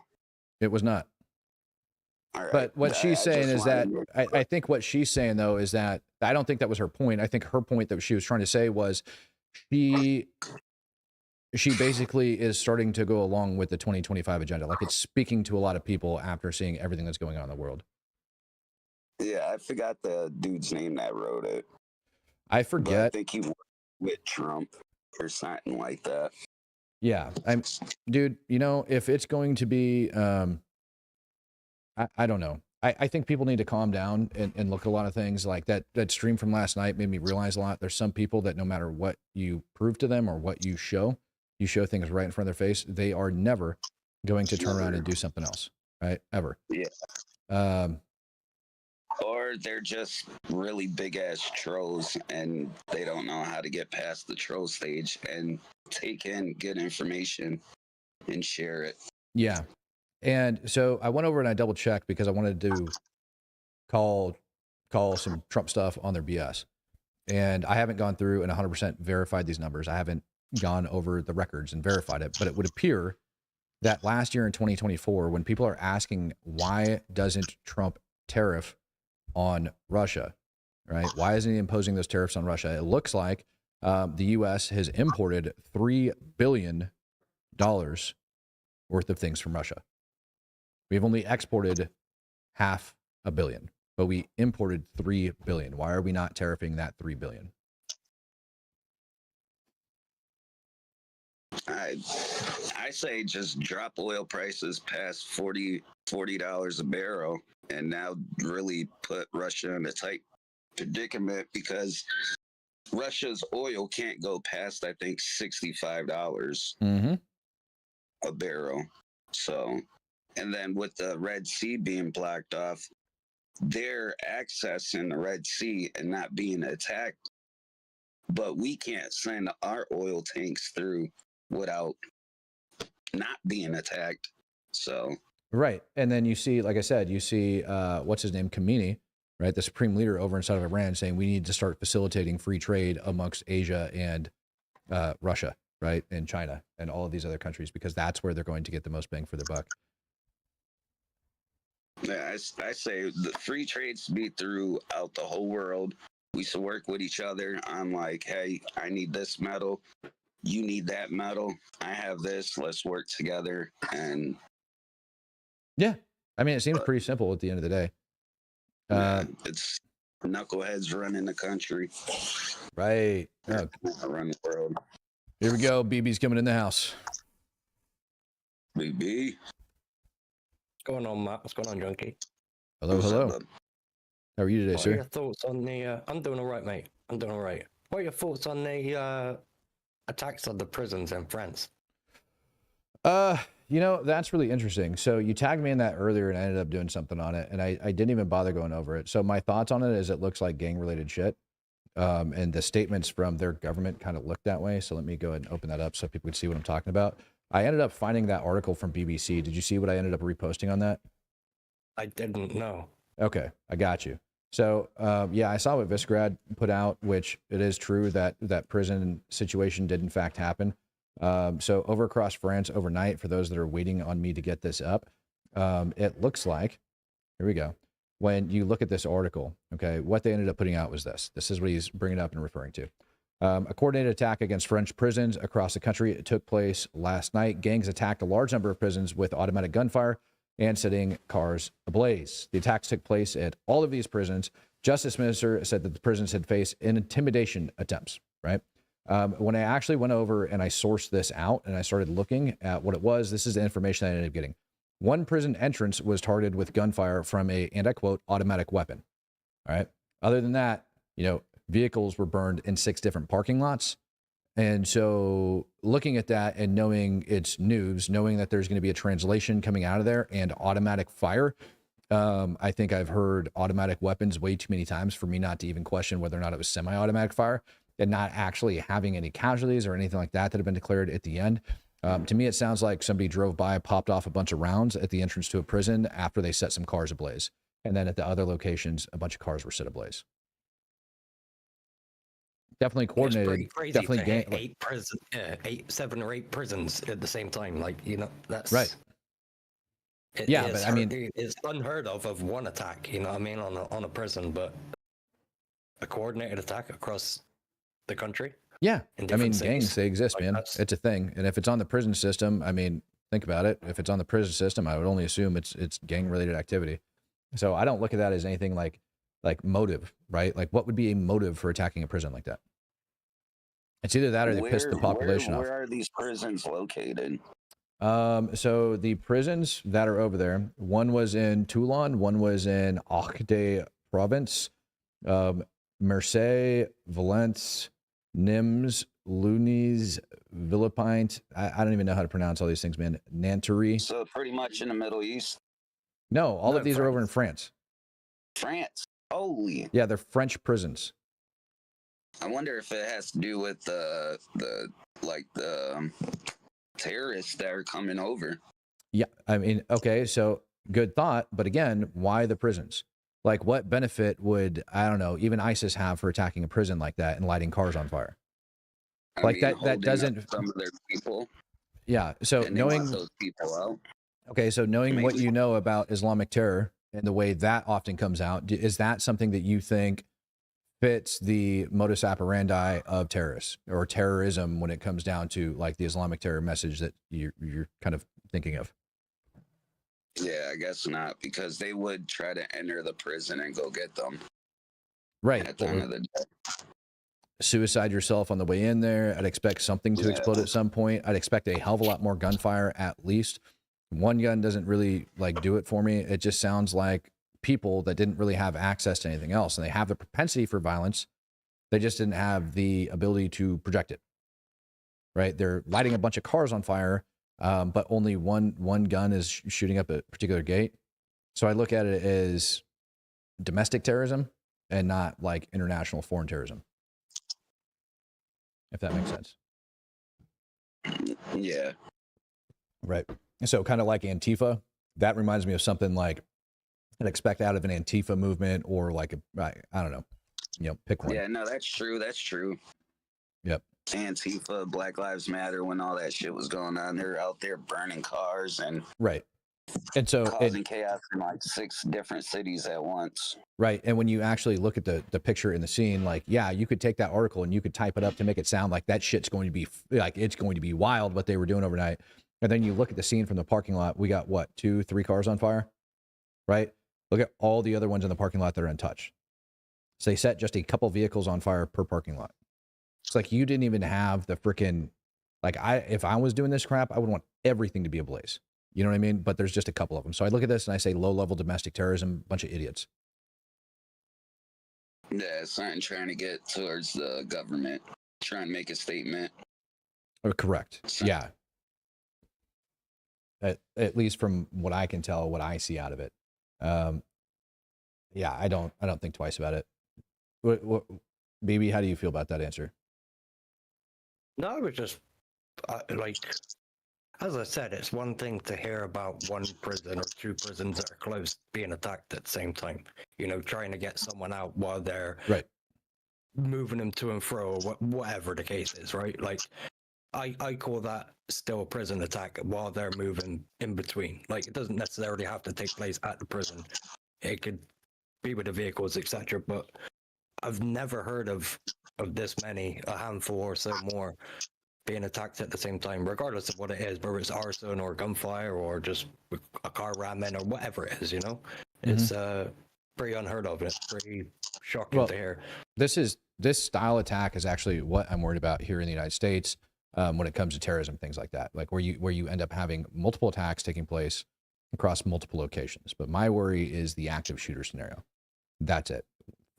[SPEAKER 1] It was not.
[SPEAKER 5] All right.
[SPEAKER 1] But what she's saying is that, I think what she's saying, though, is that I don't think that was her point. I think her point that she was trying to say was she basically is starting to go along with the 2025 agenda. Like, it's speaking to a lot of people after seeing everything that's going on in the world.
[SPEAKER 5] Yeah, I forgot the dude's name that wrote it.
[SPEAKER 1] I forget.
[SPEAKER 5] But I think he worked with Trump or something like that.
[SPEAKER 1] Yeah. Dude, you know, if it's going to be, I don't know. I think people need to calm down and look at a lot of things. Like that stream from last night made me realize a lot. There's some people that no matter what you prove to them or what you show things right in front of their face, they are never going to turn around and do something else, right? Ever.
[SPEAKER 5] Yeah. Or they're just really big ass trolls and they don't know how to get past the troll stage and take in good information and share it.
[SPEAKER 1] Yeah. And so I went over and I double checked because I wanted to call some Trump stuff on their BS. And I haven't gone through and 100% verified these numbers. I haven't gone over the records and verified it, but it would appear that last year in 2024, when people are asking, why doesn't Trump tariff on Russia, right? Why isn't he imposing those tariffs on Russia? It looks like the U.S. has imported $3 billion worth of things from Russia. We've only exported $500 million, but we imported $3 billion. Why are we not tariffing that $3 billion?
[SPEAKER 5] I say just drop oil prices past $40 a barrel and now really put Russia in a tight predicament because Russia's oil can't go past, I think, $65 a barrel. So, and then with the Red Sea being blocked off, they're accessing the Red Sea and not being attacked. But we can't send our oil tanks through without not being attacked. So
[SPEAKER 1] right. And then you see, like I said, you see what's his name, Khamenei, right, the supreme leader over inside of Iran, saying we need to start facilitating free trade amongst Asia and Russia, right, and China and all of these other countries, because that's where they're going to get the most bang for their buck.
[SPEAKER 5] yeah, I say the free trades be throughout the whole world. We should work with each other on like, hey, I need this metal, you need that metal, I have this, let's work together. And
[SPEAKER 1] yeah, I mean, it seems pretty simple at the end of the day.
[SPEAKER 5] It's knuckleheads running the country.
[SPEAKER 1] Right. Oh,
[SPEAKER 5] Run the world.
[SPEAKER 1] here we go. BB's coming in the house.
[SPEAKER 5] BB.
[SPEAKER 6] What's going on, Matt? What's going on, Junkie?
[SPEAKER 1] Hello, hello. How are you today,
[SPEAKER 6] What are
[SPEAKER 1] sir?
[SPEAKER 6] your thoughts on the... I'm doing all right, mate. I'm doing all right. What are your thoughts on the attacks on the prisons in France?
[SPEAKER 1] You know, that's really interesting. So you tagged me in that earlier and I ended up doing something on it, and I didn't even bother going over it. So my thoughts on it is it looks like gang-related shit. And the statements from their government kind of look that way. So let me go ahead and open that up so people can see what I'm talking about. I ended up finding that article from BBC. Did you see what I ended up reposting on that?
[SPEAKER 6] I didn't know.
[SPEAKER 1] Okay, I got you. So, yeah, I saw what Visegrad put out, which it is true that that prison situation did in fact happen. So over across France overnight, for those that are waiting on me to get this up, it looks like, here we go. When you look at this article, okay, what they ended up putting out was this. This is what he's bringing up and referring to. A coordinated attack against French prisons across the country. It took place last night. Gangs attacked a large number of prisons with automatic gunfire and setting cars ablaze. The attacks took place at all of these prisons. Justice Minister said that the prisons had faced intimidation attempts, right? When I actually went over and I sourced this out and I started looking at what it was, this is the information I ended up getting. One prison entrance was targeted with gunfire from a, and I quote, automatic weapon. All right. Other than that, you know, vehicles were burned in 6 different parking lots. And so looking at that and knowing it's news, knowing that there's going to be a translation coming out of there and automatic fire, I think I've heard automatic weapons way too many times for me not to even question whether or not it was semi-automatic fire, and not actually having any casualties or anything like that have been declared at the end. To me, it sounds like somebody drove by, popped off a bunch of rounds at the entrance to a prison after they set some cars ablaze. And then at the other locations, a bunch of cars were set ablaze. Definitely coordinated.
[SPEAKER 6] It's pretty crazy
[SPEAKER 1] definitely
[SPEAKER 6] to hit 7 or 8 prisons at the same time. Like, you know, that's
[SPEAKER 1] right. Yeah, but I mean,
[SPEAKER 6] it's unheard of one attack. You know what I mean, on a prison, but a coordinated attack across the country.
[SPEAKER 1] Yeah, I mean,
[SPEAKER 6] cities.
[SPEAKER 1] gangs, they exist,
[SPEAKER 6] Like,
[SPEAKER 1] man. It's a thing. And if it's on the prison system, I mean, think about it. If it's on the prison system, I would only assume it's gang-related activity. So I don't look at that as anything like motive, right? Like, what would be a motive for attacking a prison like that? It's either that or they piss the population off.
[SPEAKER 5] Where are these prisons located?
[SPEAKER 1] So the prisons that are over there, one was in Toulon, one was in Ocde province, Marseille, Valence, Nimes, Lunis, Villepinte. I don't even know how to pronounce all these things, man. Nanterre.
[SPEAKER 5] So pretty much in the Middle East.
[SPEAKER 1] No, all
[SPEAKER 6] No,
[SPEAKER 1] of these are over in
[SPEAKER 6] France.
[SPEAKER 1] France.
[SPEAKER 5] France. Holy.
[SPEAKER 1] Yeah, they're French prisons.
[SPEAKER 5] I wonder if it has to do with the terrorists that are coming over.
[SPEAKER 1] Yeah, I mean, okay, so good thought, but again, why the prisons? Like, what benefit would, I don't know, even ISIS have for attacking a prison like that and lighting cars on fire?
[SPEAKER 5] I
[SPEAKER 1] Like
[SPEAKER 5] mean,
[SPEAKER 1] that
[SPEAKER 5] holding up
[SPEAKER 1] doesn't,
[SPEAKER 5] some of their people,
[SPEAKER 1] yeah. So
[SPEAKER 5] and they want
[SPEAKER 1] knowing,
[SPEAKER 5] those people out.
[SPEAKER 1] okay, so knowing what
[SPEAKER 5] Maybe.
[SPEAKER 1] you know about Islamic terror and the way that often comes out, is that something that you think fits the modus operandi of terrorists or terrorism when it comes down to like the Islamic terror message that you're kind of thinking of?
[SPEAKER 5] Yeah, I guess not, because they would try to enter the prison and go get them
[SPEAKER 1] Right.
[SPEAKER 5] at the end of the day.
[SPEAKER 1] Suicide yourself on the way in there. I'd expect something to
[SPEAKER 5] Yeah.
[SPEAKER 1] explode at some point. I'd expect a hell of a lot more gunfire at least. One gun doesn't really like do it for me. It just sounds like people that didn't really have access to anything else, and they have the propensity for violence. They just didn't have the ability to project it. Right? They're lighting a bunch of cars on fire, but only one gun is shooting up a particular gate. So I look at it as domestic terrorism and not like international foreign terrorism, if that makes sense.
[SPEAKER 5] Yeah.
[SPEAKER 1] Right. So kind of like Antifa, that reminds me of something like I'd expect out of an Antifa movement or like I don't know, pick one.
[SPEAKER 5] Yeah, no, that's true. That's true.
[SPEAKER 1] Yep.
[SPEAKER 5] Antifa, Black Lives Matter, when all that shit was going on, they're out there burning cars and
[SPEAKER 1] Right. And so
[SPEAKER 5] causing chaos in like 6 different cities at once.
[SPEAKER 1] right. And when you actually look at the picture in the scene, like, yeah, you could take that article and you could type it up to make it sound like that shit's going to be like, it's going to be wild what they were doing overnight. And then you look at the scene from the parking lot. We got what, 2, 3 cars on fire, right? Look at all the other ones in the parking lot that are untouched. So they set just a couple vehicles on fire per parking lot. It's like you didn't even have the freaking, like if I was doing this crap, I would want everything to be ablaze. You know what I mean? But there's just a couple of them. So I look at this and I say low-level domestic terrorism, bunch of idiots.
[SPEAKER 5] Yeah, it's something trying to get towards the government, trying to make a statement.
[SPEAKER 1] Oh, correct. Yeah. At least from what I can tell, what I see out of it. Yeah, I don't think twice about it. What, BB, how do you feel about that answer?
[SPEAKER 6] No, it was just like, as I said, it's one thing to hear about one prison or 2 prisons that are close being attacked at the same time. Trying to get someone out while they're
[SPEAKER 1] right
[SPEAKER 6] moving them to and fro, or whatever the case is, right? Like, I call that still a prison attack while they're moving in between. Like, it doesn't necessarily have to take place at the prison. It could be with the vehicles, etc. But I've never heard of this many, a handful or so more, being attacked at the same time, regardless of what it is, whether it's arson or gunfire or just a car ramming or whatever it is. It's pretty unheard of. It's pretty shocking to hear.
[SPEAKER 1] This style attack is actually what I'm worried about here in the United States when it comes to terrorism, things like that, like where you end up having multiple attacks taking place across multiple locations. But my worry is the active shooter scenario. That's it.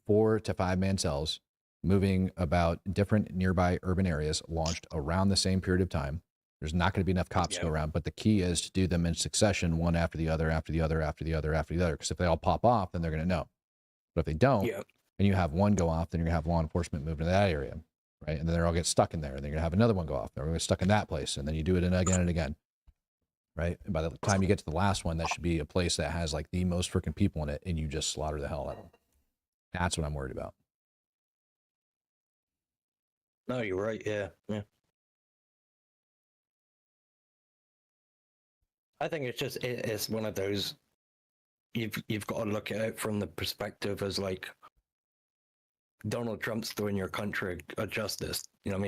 [SPEAKER 1] 4 to 5 man cells moving about different nearby urban areas, launched around the same period of time. There's not going to be enough cops to go around, but the key is to do them in succession, one after the other, after the other, after the other, after the other. Because if they all pop off, then they're going to know. But if they don't, and you have one go off, then you're going to have law enforcement move into that area, right? And then they're all get stuck in there. And then you're going to have another one go off. They're going to get stuck in that place. And then you do it again and again, right? And by the time you get to the last one, that should be a place that has like the most freaking people in it, and you just slaughter the hell out of them. That's what I'm worried about.
[SPEAKER 6] No, you're right. Yeah. I think it's one of those. You've got to look at it from the perspective as like Donald Trump's doing your country a justice.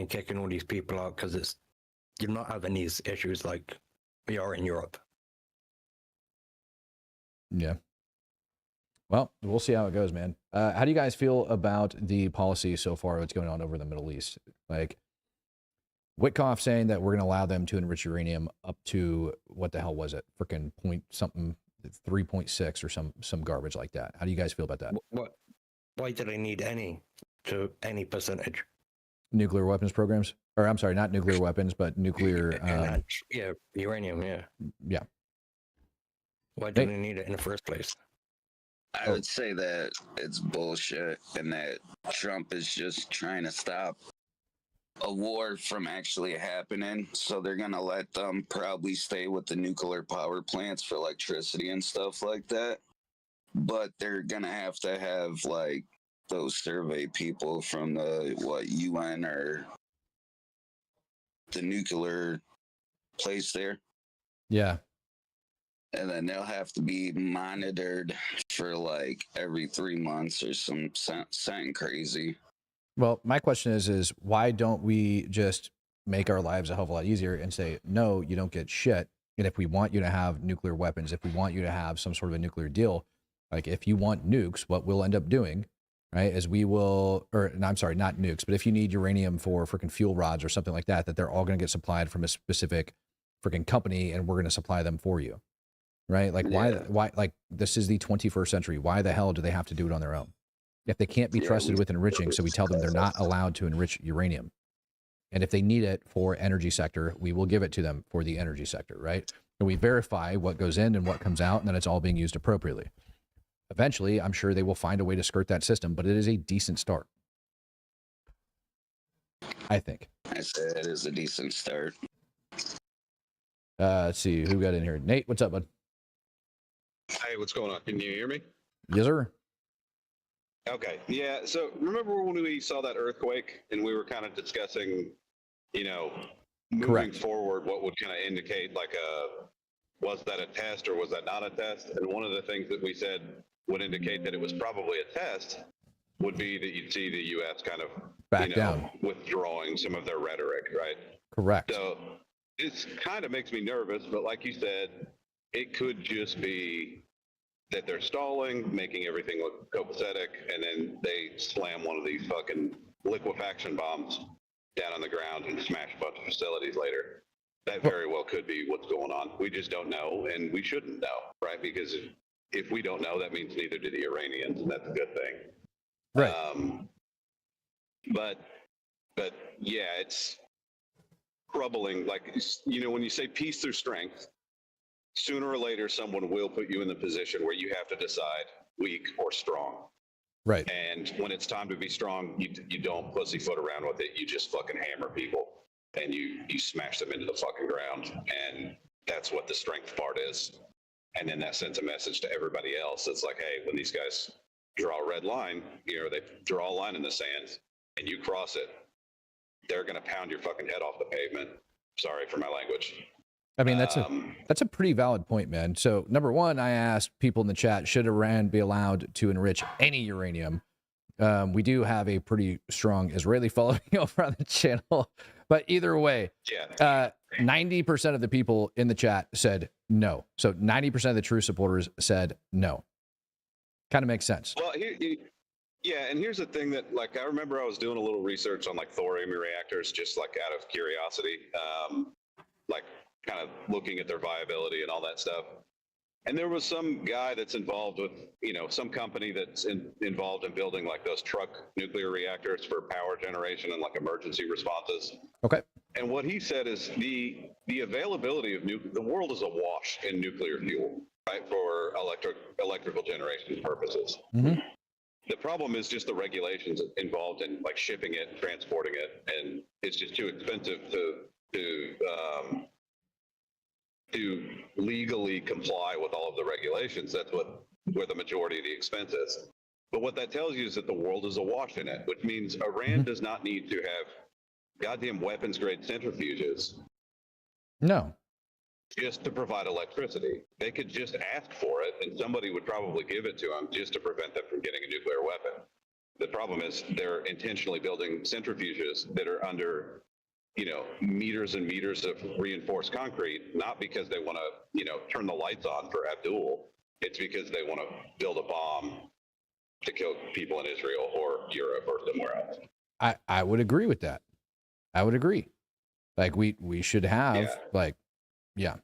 [SPEAKER 6] Kicking all these people out because you're not having these issues like we are in Europe.
[SPEAKER 1] Yeah. Well, we'll see how it goes, man. How do you guys feel about the policy so far, what's going on over the Middle East? Like, Witkoff saying that we're going to allow them to enrich uranium up to, what the hell was it? Freaking point something, 3.6 or some garbage like that. How do you guys feel about that?
[SPEAKER 6] Why do they need any percentage?
[SPEAKER 1] Nuclear weapons programs? Or I'm sorry, not nuclear weapons, but nuclear...
[SPEAKER 6] uranium, yeah.
[SPEAKER 1] Yeah.
[SPEAKER 6] Why do they need it in the first place?
[SPEAKER 5] I would say that it's bullshit and that Trump is just trying to stop a war from actually happening. So they're going to let them probably stay with the nuclear power plants for electricity and stuff like that. But they're going to have like those survey people from the UN or the nuclear place there.
[SPEAKER 1] Yeah.
[SPEAKER 5] And then they'll have to be monitored for like every 3 months or something crazy.
[SPEAKER 1] Well, my question is why don't we just make our lives a hell of a lot easier and say, no, you don't get shit. And if we want you to have nuclear weapons, if we want you to have some sort of a nuclear deal, like if you want nukes, what we'll end up doing, right, is we will, or no, I'm sorry, not nukes, but if you need uranium for freaking fuel rods or something like that, that they're all going to get supplied from a specific freaking company and we're going to supply them for you. Right? Like why, like this is the 21st century. Why the hell do they have to do it on their own? If they can't be trusted with enriching, so we tell them they're not allowed to enrich uranium. And if they need it for energy sector, we will give it to them for the energy sector, right? And we verify what goes in and what comes out, and then it's all being used appropriately. Eventually, I'm sure they will find a way to skirt that system, but it is a decent start. I think.
[SPEAKER 5] I say it is a decent start.
[SPEAKER 1] Let's see who got in here. Nate, what's up, bud?
[SPEAKER 7] Hey, what's going on? Can you hear me?
[SPEAKER 1] Yes, sir.
[SPEAKER 7] Okay. Yeah. So remember when we saw that earthquake and we were kind of discussing, moving
[SPEAKER 1] Correct.
[SPEAKER 7] forward, what would kind of indicate like was that a test or was that not a test? And one of the things that we said would indicate that it was probably a test would be that you'd see the U.S. kind of
[SPEAKER 1] Back down,
[SPEAKER 7] withdrawing some of their rhetoric, right?
[SPEAKER 1] Correct.
[SPEAKER 7] So it kind of makes me nervous, but like you said, it could just be that they're stalling, making everything look copacetic, and then they slam one of these fucking liquefaction bombs down on the ground and smash a bunch of facilities later. That very well could be what's going on. We just don't know, and we shouldn't know, right? Because if we don't know, that means neither do the Iranians, and that's a good thing.
[SPEAKER 1] Right.
[SPEAKER 7] But yeah, it's troubling. Like, when you say peace through strength, sooner or later, someone will put you in the position where you have to decide weak or strong.
[SPEAKER 1] Right.
[SPEAKER 7] And when it's time to be strong, you don't pussyfoot around with it. You just fucking hammer people and you smash them into the fucking ground. And that's what the strength part is. And then that sends a message to everybody else. It's like, hey, when these guys draw a red line, they draw a line in the sand and you cross it, they're going to pound your fucking head off the pavement. Sorry for my language.
[SPEAKER 1] I mean, that's a pretty valid point, man. So number one, I asked people in the chat, should Iran be allowed to enrich any uranium? We do have a pretty strong Israeli following over on the channel, but either way, 90% of the people in the chat said no. So 90% of the true supporters said no. Kind of makes sense.
[SPEAKER 7] Well, and here's the thing that, like, I remember I was doing a little research on like thorium reactors, just like out of curiosity, like kind of looking at their viability and all that stuff. And there was some guy that's involved with, some company that's involved in building like those truck nuclear reactors for power generation and like emergency responses.
[SPEAKER 1] Okay.
[SPEAKER 7] And what he said is the availability of the world is awash in nuclear fuel, right, for electrical generation purposes.
[SPEAKER 1] Mm-hmm.
[SPEAKER 7] The problem is just the regulations involved in like shipping it, transporting it, and it's just too expensive to legally comply with all of the regulations. That's where the majority of the expense is. But what that tells you is that the world is awash in it, which means Iran does not need to have goddamn weapons grade centrifuges.
[SPEAKER 1] No.
[SPEAKER 7] Just to provide electricity. They could just ask for it and somebody would probably give it to them just to prevent them from getting a nuclear weapon. The problem is they're intentionally building centrifuges that are under meters and meters of reinforced concrete, not because they want to, turn the lights on for Abdul. It's because they want to build a bomb to kill people in Israel or Europe or somewhere else.
[SPEAKER 1] I would agree with that. I would agree. Like we should have
[SPEAKER 7] like I'd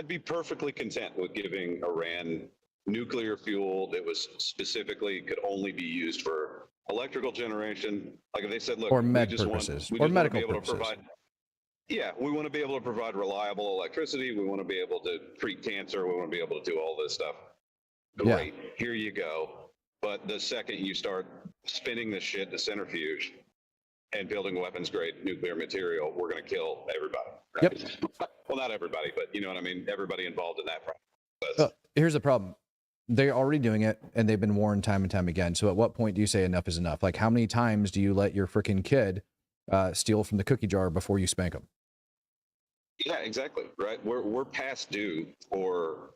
[SPEAKER 7] be perfectly content with giving Iran nuclear fuel that was specifically could only be used for electrical generation. Like if they said, look,
[SPEAKER 1] or med purposes or medical purposes.
[SPEAKER 7] Yeah, we want to be able to provide reliable electricity. We want to be able to treat cancer. We want to be able to do all this stuff. Great, here you go. But the second you start spinning this shit to centrifuge and building weapons-grade nuclear material, we're going to kill everybody. Right?
[SPEAKER 1] Yep.
[SPEAKER 7] Well, not everybody, but you know what I mean? Everybody involved in that process.
[SPEAKER 1] Here's the problem. They're already doing it, and they've been warned time and time again. So at what point do you say enough is enough? Like, how many times do you let your freaking kid steal from the cookie jar before you spank them?
[SPEAKER 7] Yeah, exactly. Right. We're past due for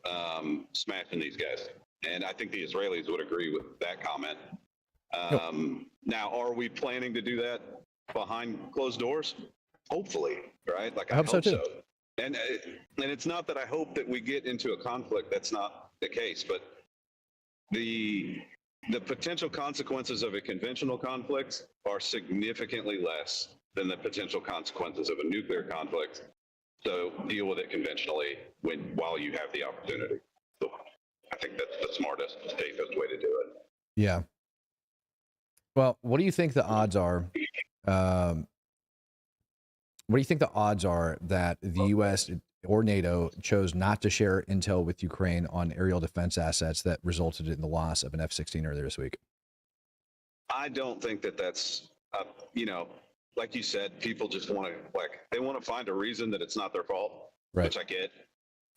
[SPEAKER 7] smashing these guys. And I think the Israelis would agree with that comment. Now, are we planning to do that behind closed doors? Hopefully, right? Like, I hope so too. And it's not that I hope that we get into a conflict. That's not the case. But the potential consequences of a conventional conflict are significantly less than the potential consequences of a nuclear conflict. So deal with it conventionally while you have the opportunity. So I think that's the smartest, safest way to do it.
[SPEAKER 1] Yeah. Well, what do you think the odds are? What do you think the odds are that the U.S. or NATO chose not to share intel with Ukraine on aerial defense assets that resulted in the loss of an F-16 earlier this week?
[SPEAKER 7] I don't think that's, like you said, people just want to, they want to find a reason that it's not their fault,
[SPEAKER 1] right,
[SPEAKER 7] which I get.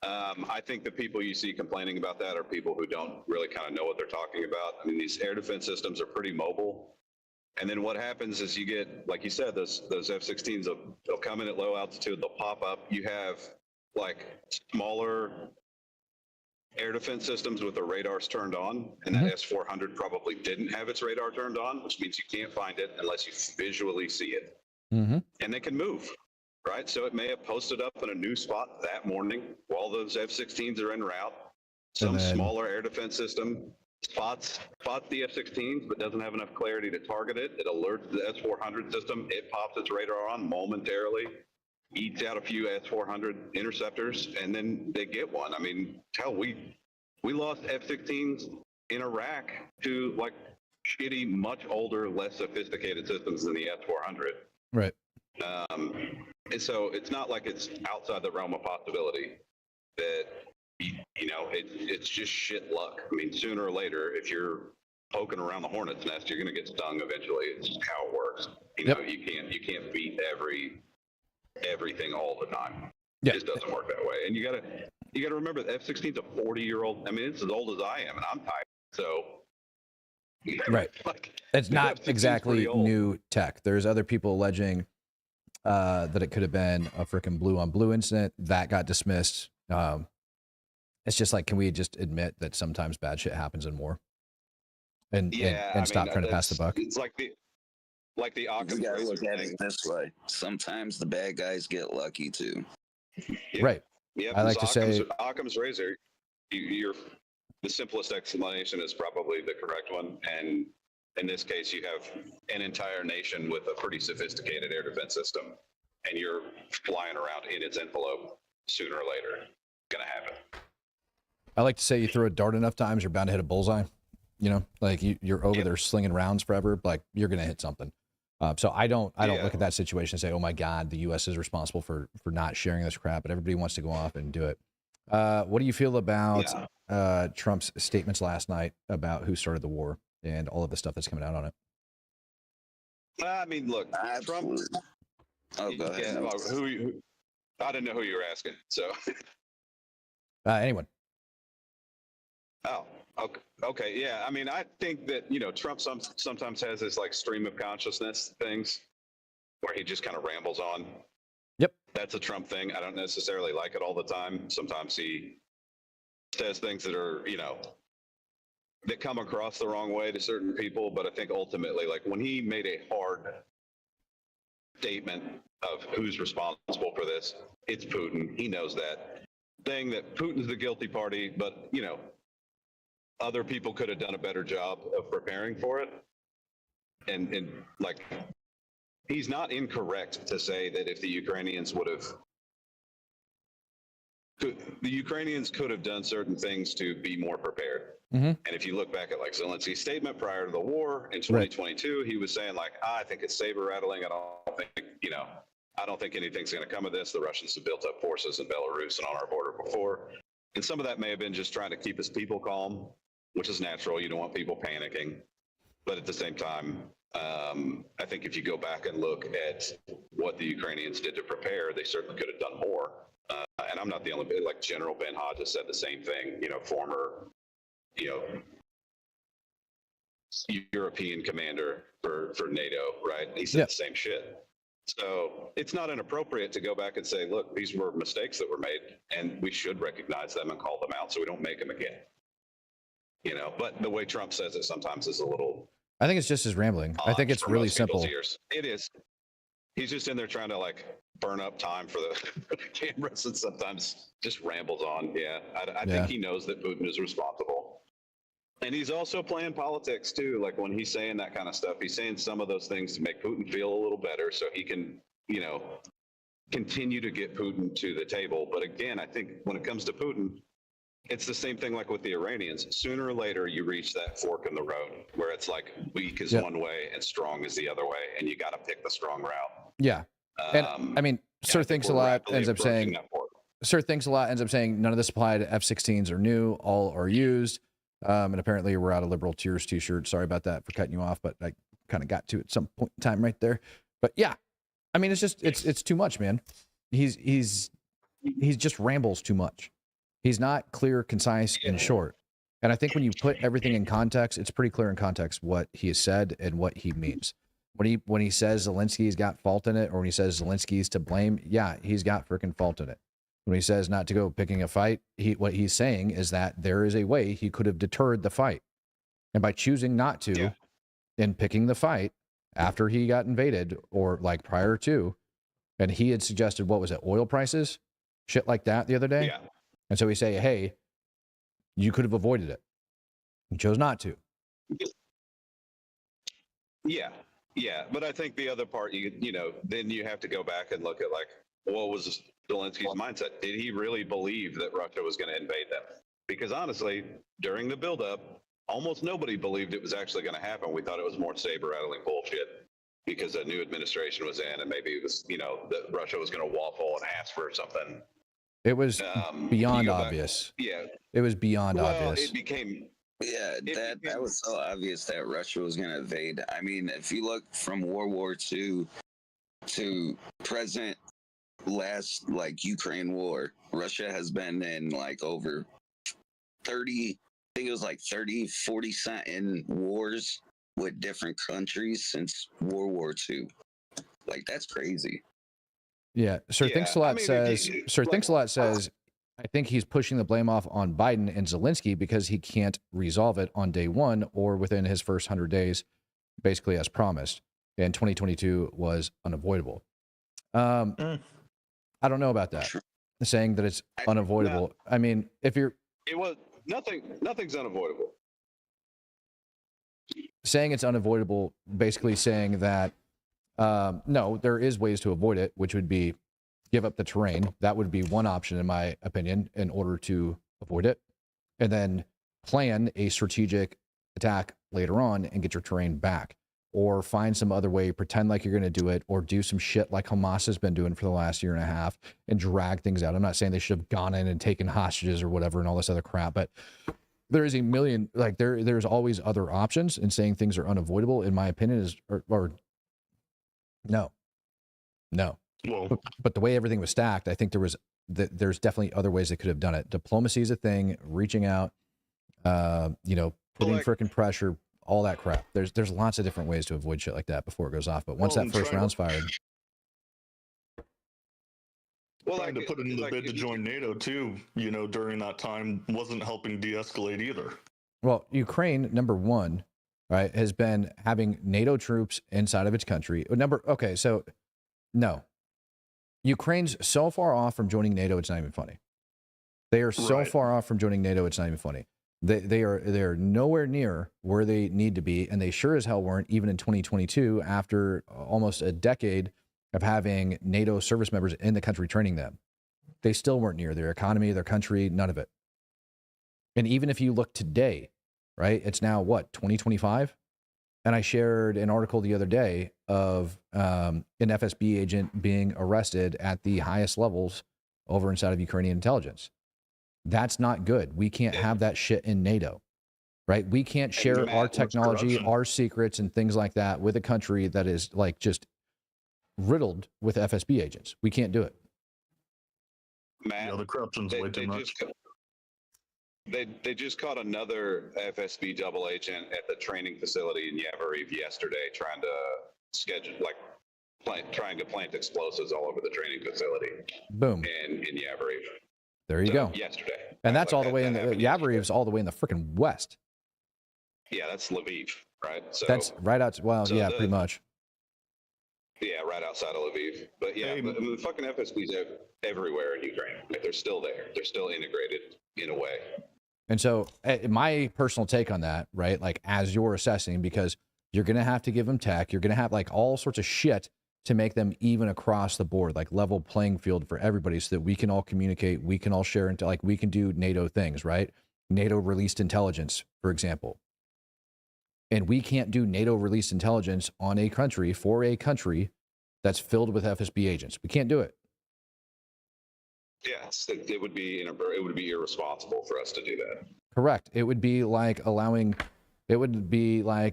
[SPEAKER 7] I think the people you see complaining about that are people who don't really kind of know what they're talking about. I mean, these air defense systems are pretty mobile. And then what happens is you get, like you said, those F-16s, they'll come in at low altitude, they'll pop up. You have smaller air defense systems with the radars turned on, and that S-400 probably didn't have its radar turned on, which means you can't find it unless you visually see it. And they can move, right? So it may have posted up in a new spot that morning while those F-16s are en route. Some smaller air defense system spots the F-16s, but doesn't have enough clarity to target it. It alerts the S-400 system. It pops its radar on momentarily, eats out a few S-400 interceptors, and then they get one. I mean, hell, we lost F-16s in Iraq to shitty, much older, less sophisticated systems than the S-400.
[SPEAKER 1] Right.
[SPEAKER 7] And so it's not like it's outside the realm of possibility that, it's just shit luck. I mean, sooner or later, if you're poking around the hornet's nest, you're going to get stung eventually. It's just how it works. You can't beat everything all the time. It just doesn't work that way. And you gotta remember the F-16's a 40-year-old. I mean, it's as old as I am, and I'm tired. So
[SPEAKER 1] right, it's not exactly new tech. There's other people alleging that it could have been a freaking blue on blue incident that got dismissed. It's just can we just admit that sometimes bad shit happens in war, and stop trying to pass the buck?
[SPEAKER 7] It's like the Occam's
[SPEAKER 5] You gotta
[SPEAKER 7] razor
[SPEAKER 5] look at
[SPEAKER 7] thing.
[SPEAKER 5] it this way. Sometimes the bad guys get lucky too.
[SPEAKER 1] Right.
[SPEAKER 7] Yeah,
[SPEAKER 1] I like to say
[SPEAKER 7] Occam's razor. The simplest explanation is probably the correct one, and in this case, you have an entire nation with a pretty sophisticated air defense system, and you're flying around in its envelope. Sooner or later, it's gonna happen.
[SPEAKER 1] I like to say you throw a dart enough times, you're bound to hit a bullseye. You're over there slinging rounds forever. You're gonna hit something. So I don't look at that situation and say, oh my God, the U.S. is responsible for not sharing this crap, but everybody wants to go off and do it. What do you feel about Trump's statements last night about who started the war and all of the stuff that's coming out on it?
[SPEAKER 7] I mean, look, Trump.
[SPEAKER 5] Oh, go ahead.
[SPEAKER 7] I didn't know who you were asking. So.
[SPEAKER 1] Anyone.
[SPEAKER 7] Oh, okay. Yeah. I mean, I think that, Trump sometimes has this stream of consciousness things where he just kind of rambles on.
[SPEAKER 1] Yep.
[SPEAKER 7] That's a Trump thing. I don't necessarily like it all the time. Sometimes he says things that are, that come across the wrong way to certain people. But I think ultimately, when he made a hard statement of who's responsible for this, it's Putin. He knows that. Saying that Putin's the guilty party, but, other people could have done a better job of preparing for it. And he's not incorrect to say that if the Ukrainians could have done certain things to be more prepared. And if you look back at Zelensky's statement prior to the war in 2022, he was saying I think it's saber rattling. I don't think, I don't think anything's going to come of this. The Russians have built up forces in Belarus and on our border before. And some of that may have been just trying to keep his people calm, which is natural. You don't want people panicking. But at the same time, I think if you go back and look at what the Ukrainians did to prepare, they certainly could have done more. And I'm not the only, like General Ben Hodges said the same thing, former, European commander for NATO, right? He said the same shit. So it's not inappropriate to go back and say, look, these were mistakes that were made, and we should recognize them and call them out so we don't make them again. But the way Trump says it sometimes is a little.
[SPEAKER 1] I think it's just his rambling. I think it's really simple.
[SPEAKER 7] It is. He's just in there trying to burn up time for the cameras, and sometimes just rambles on. Yeah, I think he knows that Putin is responsible. And he's also playing politics too. Like when he's saying that kind of stuff, he's saying some of those things to make Putin feel a little better so he can, continue to get Putin to the table. But again, I think when it comes to Putin, it's the same thing like with the Iranians. Sooner or later, you reach that fork in the road where it's like weak is one way and strong is the other way, and you got to pick the strong route.
[SPEAKER 1] Yeah. And I mean, Sir Thinks a Lot ends up saying, none of this apply to F-16s are new, all are used. And apparently we're out of liberal tears t-shirt. Sorry about that for cutting you off, but I kind of got to at some point in time right there. But yeah, I mean, it's just, it's too much, man. He's just rambles too much. He's not clear, concise, and short. And I think when you put everything in context, it's pretty clear in context what he has said and what he means. When he says Zelensky's got fault in it, or when he says Zelensky's to blame, yeah, he's got freaking fault in it. When he says not to go picking a fight, what he's saying is that there is a way he could have deterred the fight. And by choosing not to and picking the fight after he got invaded or prior to, and he had suggested, what was it, oil prices? Shit like that the other day?
[SPEAKER 7] Yeah.
[SPEAKER 1] And so we say, hey, you could have avoided it. You chose not to.
[SPEAKER 7] Yeah. Yeah. But I think the other part, then you have to go back and look at what was Zelensky's mindset? Did he really believe that Russia was going to invade them? Because honestly, during the buildup, almost nobody believed it was actually going to happen. We thought it was more saber-rattling bullshit because a new administration was in, and maybe it was, that Russia was going to waffle and ask for something.
[SPEAKER 1] It was beyond obvious.
[SPEAKER 7] Yeah.
[SPEAKER 1] It was beyond obvious.
[SPEAKER 7] It became.
[SPEAKER 5] Yeah, that was so obvious that Russia was going to invade. I mean, if you look from World War II to present last Ukraine war, Russia has been in over 30, I think it was 40 something wars with different countries since World War II. That's crazy.
[SPEAKER 1] Yeah, Sir Thinks a Lot says, I think he's pushing the blame off on Biden and Zelensky because he can't resolve it on day one or within his first 100 days, basically as promised. And 2022 was unavoidable. I don't know about that. Saying that it's unavoidable. I mean, it
[SPEAKER 7] was nothing's unavoidable.
[SPEAKER 1] Saying it's unavoidable, basically saying that no, there is ways to avoid it, which would be give up the terrain. That would be one option, in my opinion, in order to avoid it. And then plan a strategic attack later on and get your terrain back. Or find some other way, pretend like you're going to do it, or do some shit like Hamas has been doing for the last year and a half and drag things out. I'm not saying they should have gone in and taken hostages or whatever and all this other crap, but there is a million, there's always other options, and saying things are unavoidable, in my opinion, is, or no. Well, but the way everything was stacked, I think there's definitely other ways they could have done it. Diplomacy is a thing, reaching out, putting frickin' pressure, all that crap. There's lots of different ways to avoid shit like that before it goes off. But once that first round's fired.
[SPEAKER 8] Trying to put in the bid to join NATO too, during that time wasn't helping de-escalate either.
[SPEAKER 1] Well, Ukraine, number one, right, has been having NATO troops inside of its country. So no. Ukraine's so far off from joining NATO, it's not even funny. They are so far off from joining NATO, it's not even funny. They're nowhere near where they need to be, and they sure as hell weren't even in 2022 after almost a decade of having NATO service members in the country training them. They still weren't near their economy, their country, none of it. And even if you look today, right, it's now what, 2025? And I shared an article the other day of an FSB agent being arrested at the highest levels over inside of Ukrainian intelligence. That's not good. We can't have that shit in NATO, right? We can't share our technology, our secrets, and things like that with a country that is like just riddled with FSB agents. We can't do it.
[SPEAKER 7] Matt,
[SPEAKER 8] the corruption's way too much.
[SPEAKER 7] They just caught another FSB double agent at the training facility in Yavoriv yesterday, trying to plant explosives all over the training facility.
[SPEAKER 1] Boom.
[SPEAKER 7] In Yavoriv.
[SPEAKER 1] There you go.
[SPEAKER 7] Yesterday.
[SPEAKER 1] And that's all the way in the Yavoriv's all the way in the freaking west.
[SPEAKER 7] Yeah, that's Lviv, right? So
[SPEAKER 1] that's right out. Well, so yeah, pretty much.
[SPEAKER 7] Yeah, right outside of Lviv. But yeah, I mean, the fucking FSB's everywhere in Ukraine. Like, they're still there. They're still integrated in a way.
[SPEAKER 1] And so my personal take on that, right? Like, as you're assessing, because you're going to have to give them tech, you're going to have like all sorts of shit to make them even across the board, like level playing field for everybody so that we can all communicate, we can all share into, like, we can do NATO things, right? NATO released intelligence, for example. And we can't do NATO released intelligence on a country for a country that's filled with FSB agents. We can't do it.
[SPEAKER 7] Yes, it would be irresponsible for us to do that.
[SPEAKER 1] Correct. It would be like allowing the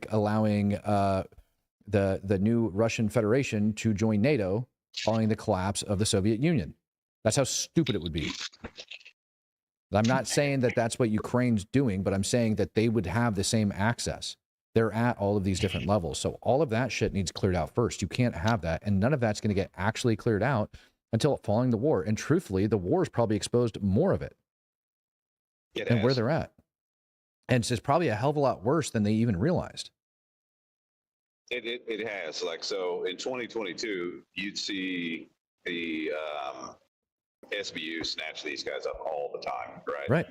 [SPEAKER 1] new Russian Federation to join NATO following the collapse of the Soviet Union. That's how stupid it would be. I'm not saying that that's what Ukraine's doing, but I'm saying that they would have the same access. They're at all of these different levels. So all of that shit needs cleared out first. You can't have that. And none of that's going to get actually cleared out until following the war. And truthfully, the war has probably exposed more of it than where they're at. And it's probably a hell of a lot worse than they even realized.
[SPEAKER 7] It has. Like, so in 2022, you'd see the SBU snatch these guys up all the time, right?
[SPEAKER 1] Right.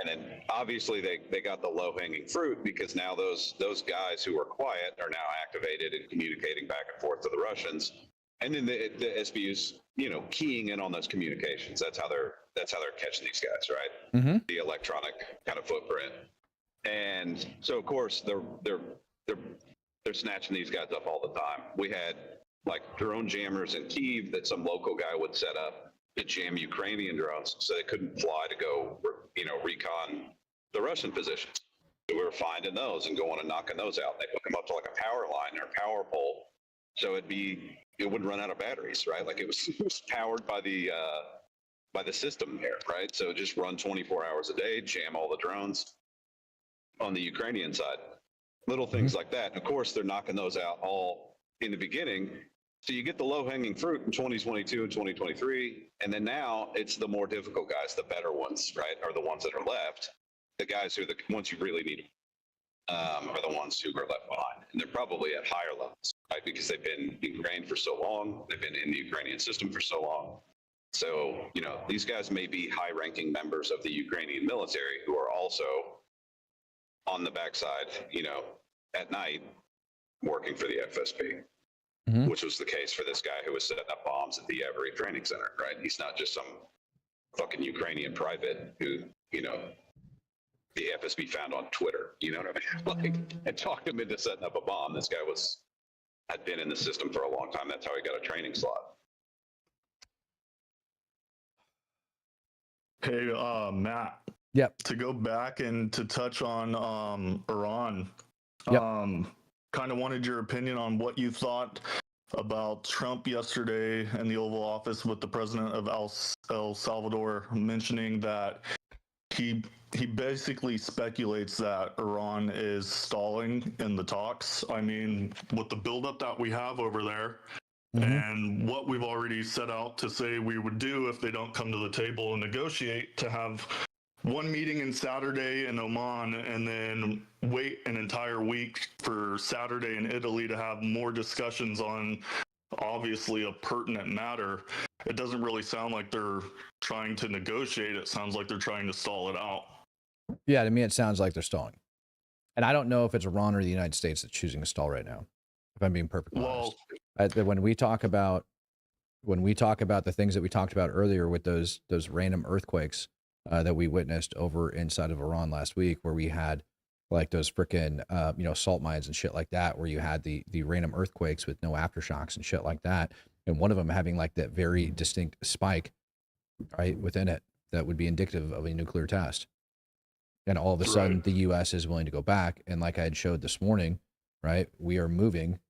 [SPEAKER 7] And then obviously they got the low-hanging fruit, because now those guys who were quiet are now activated and communicating back and forth to the Russians. And then the SBU's, keying in on those communications. That's how they're catching these guys, right?
[SPEAKER 1] Mm-hmm.
[SPEAKER 7] The electronic kind of footprint. And so of course they're snatching these guys up all the time. We had like drone jammers in Kyiv that some local guy would set up to jam Ukrainian drones so they couldn't fly to go, recon the Russian positions. So we were finding those and going and knocking those out. They hook them up to like a power line or power pole, so it wouldn't run out of batteries, right? Like it was powered by the system there, right? So just run 24 hours a day, jam all the drones on the Ukrainian side. Little things like that. And of course, they're knocking those out all in the beginning. So you get the low-hanging fruit in 2022 and 2023, and then now it's the more difficult guys, the better ones, right, are the ones that are left. The guys who are the ones you really need are the ones who are left behind. And they're probably at higher levels, right, because they've been ingrained for so long, they've been in the Ukrainian system for so long. So, these guys may be high-ranking members of the Ukrainian military who are also on the backside, at night, working for the FSB. Mm-hmm. Which was the case for this guy who was setting up bombs at the Yavoriv Training Center, right? He's not just some fucking Ukrainian private who, the FSB found on Twitter, you know what I mean? Like, and talked him into setting up a bomb. This guy had been in the system for a long time. That's how he got a training slot.
[SPEAKER 8] Hey, Matt.
[SPEAKER 1] Yep.
[SPEAKER 8] To go back and to touch on Iran.
[SPEAKER 1] Yep.
[SPEAKER 8] Kind of wanted your opinion on what you thought about Trump yesterday in the Oval Office with the president of El Salvador mentioning that he basically speculates that Iran is stalling in the talks. I mean, with the buildup that we have over there, and what we've already set out to say we would do if they don't come to the table and negotiate, to have one meeting in Saturday in Oman and then wait an entire week for Saturday in Italy to have more discussions on obviously a pertinent matter. It doesn't really sound like they're trying to negotiate. It sounds like they're trying to stall it out.
[SPEAKER 1] Yeah, to me, it sounds like they're stalling. And I don't know if it's Iran or the United States that's choosing to stall right now, if I'm being perfectly honest. When we talk about the things that we talked about earlier with those random earthquakes that we witnessed over inside of Iran last week, where we had like those frickin' salt mines and shit like that, where you had the random earthquakes with no aftershocks and shit like that, and one of them having like that very distinct spike right within it that would be indicative of a nuclear test. And all of a sudden, the U.S. is willing to go back, and like I had showed this morning, right, we are moving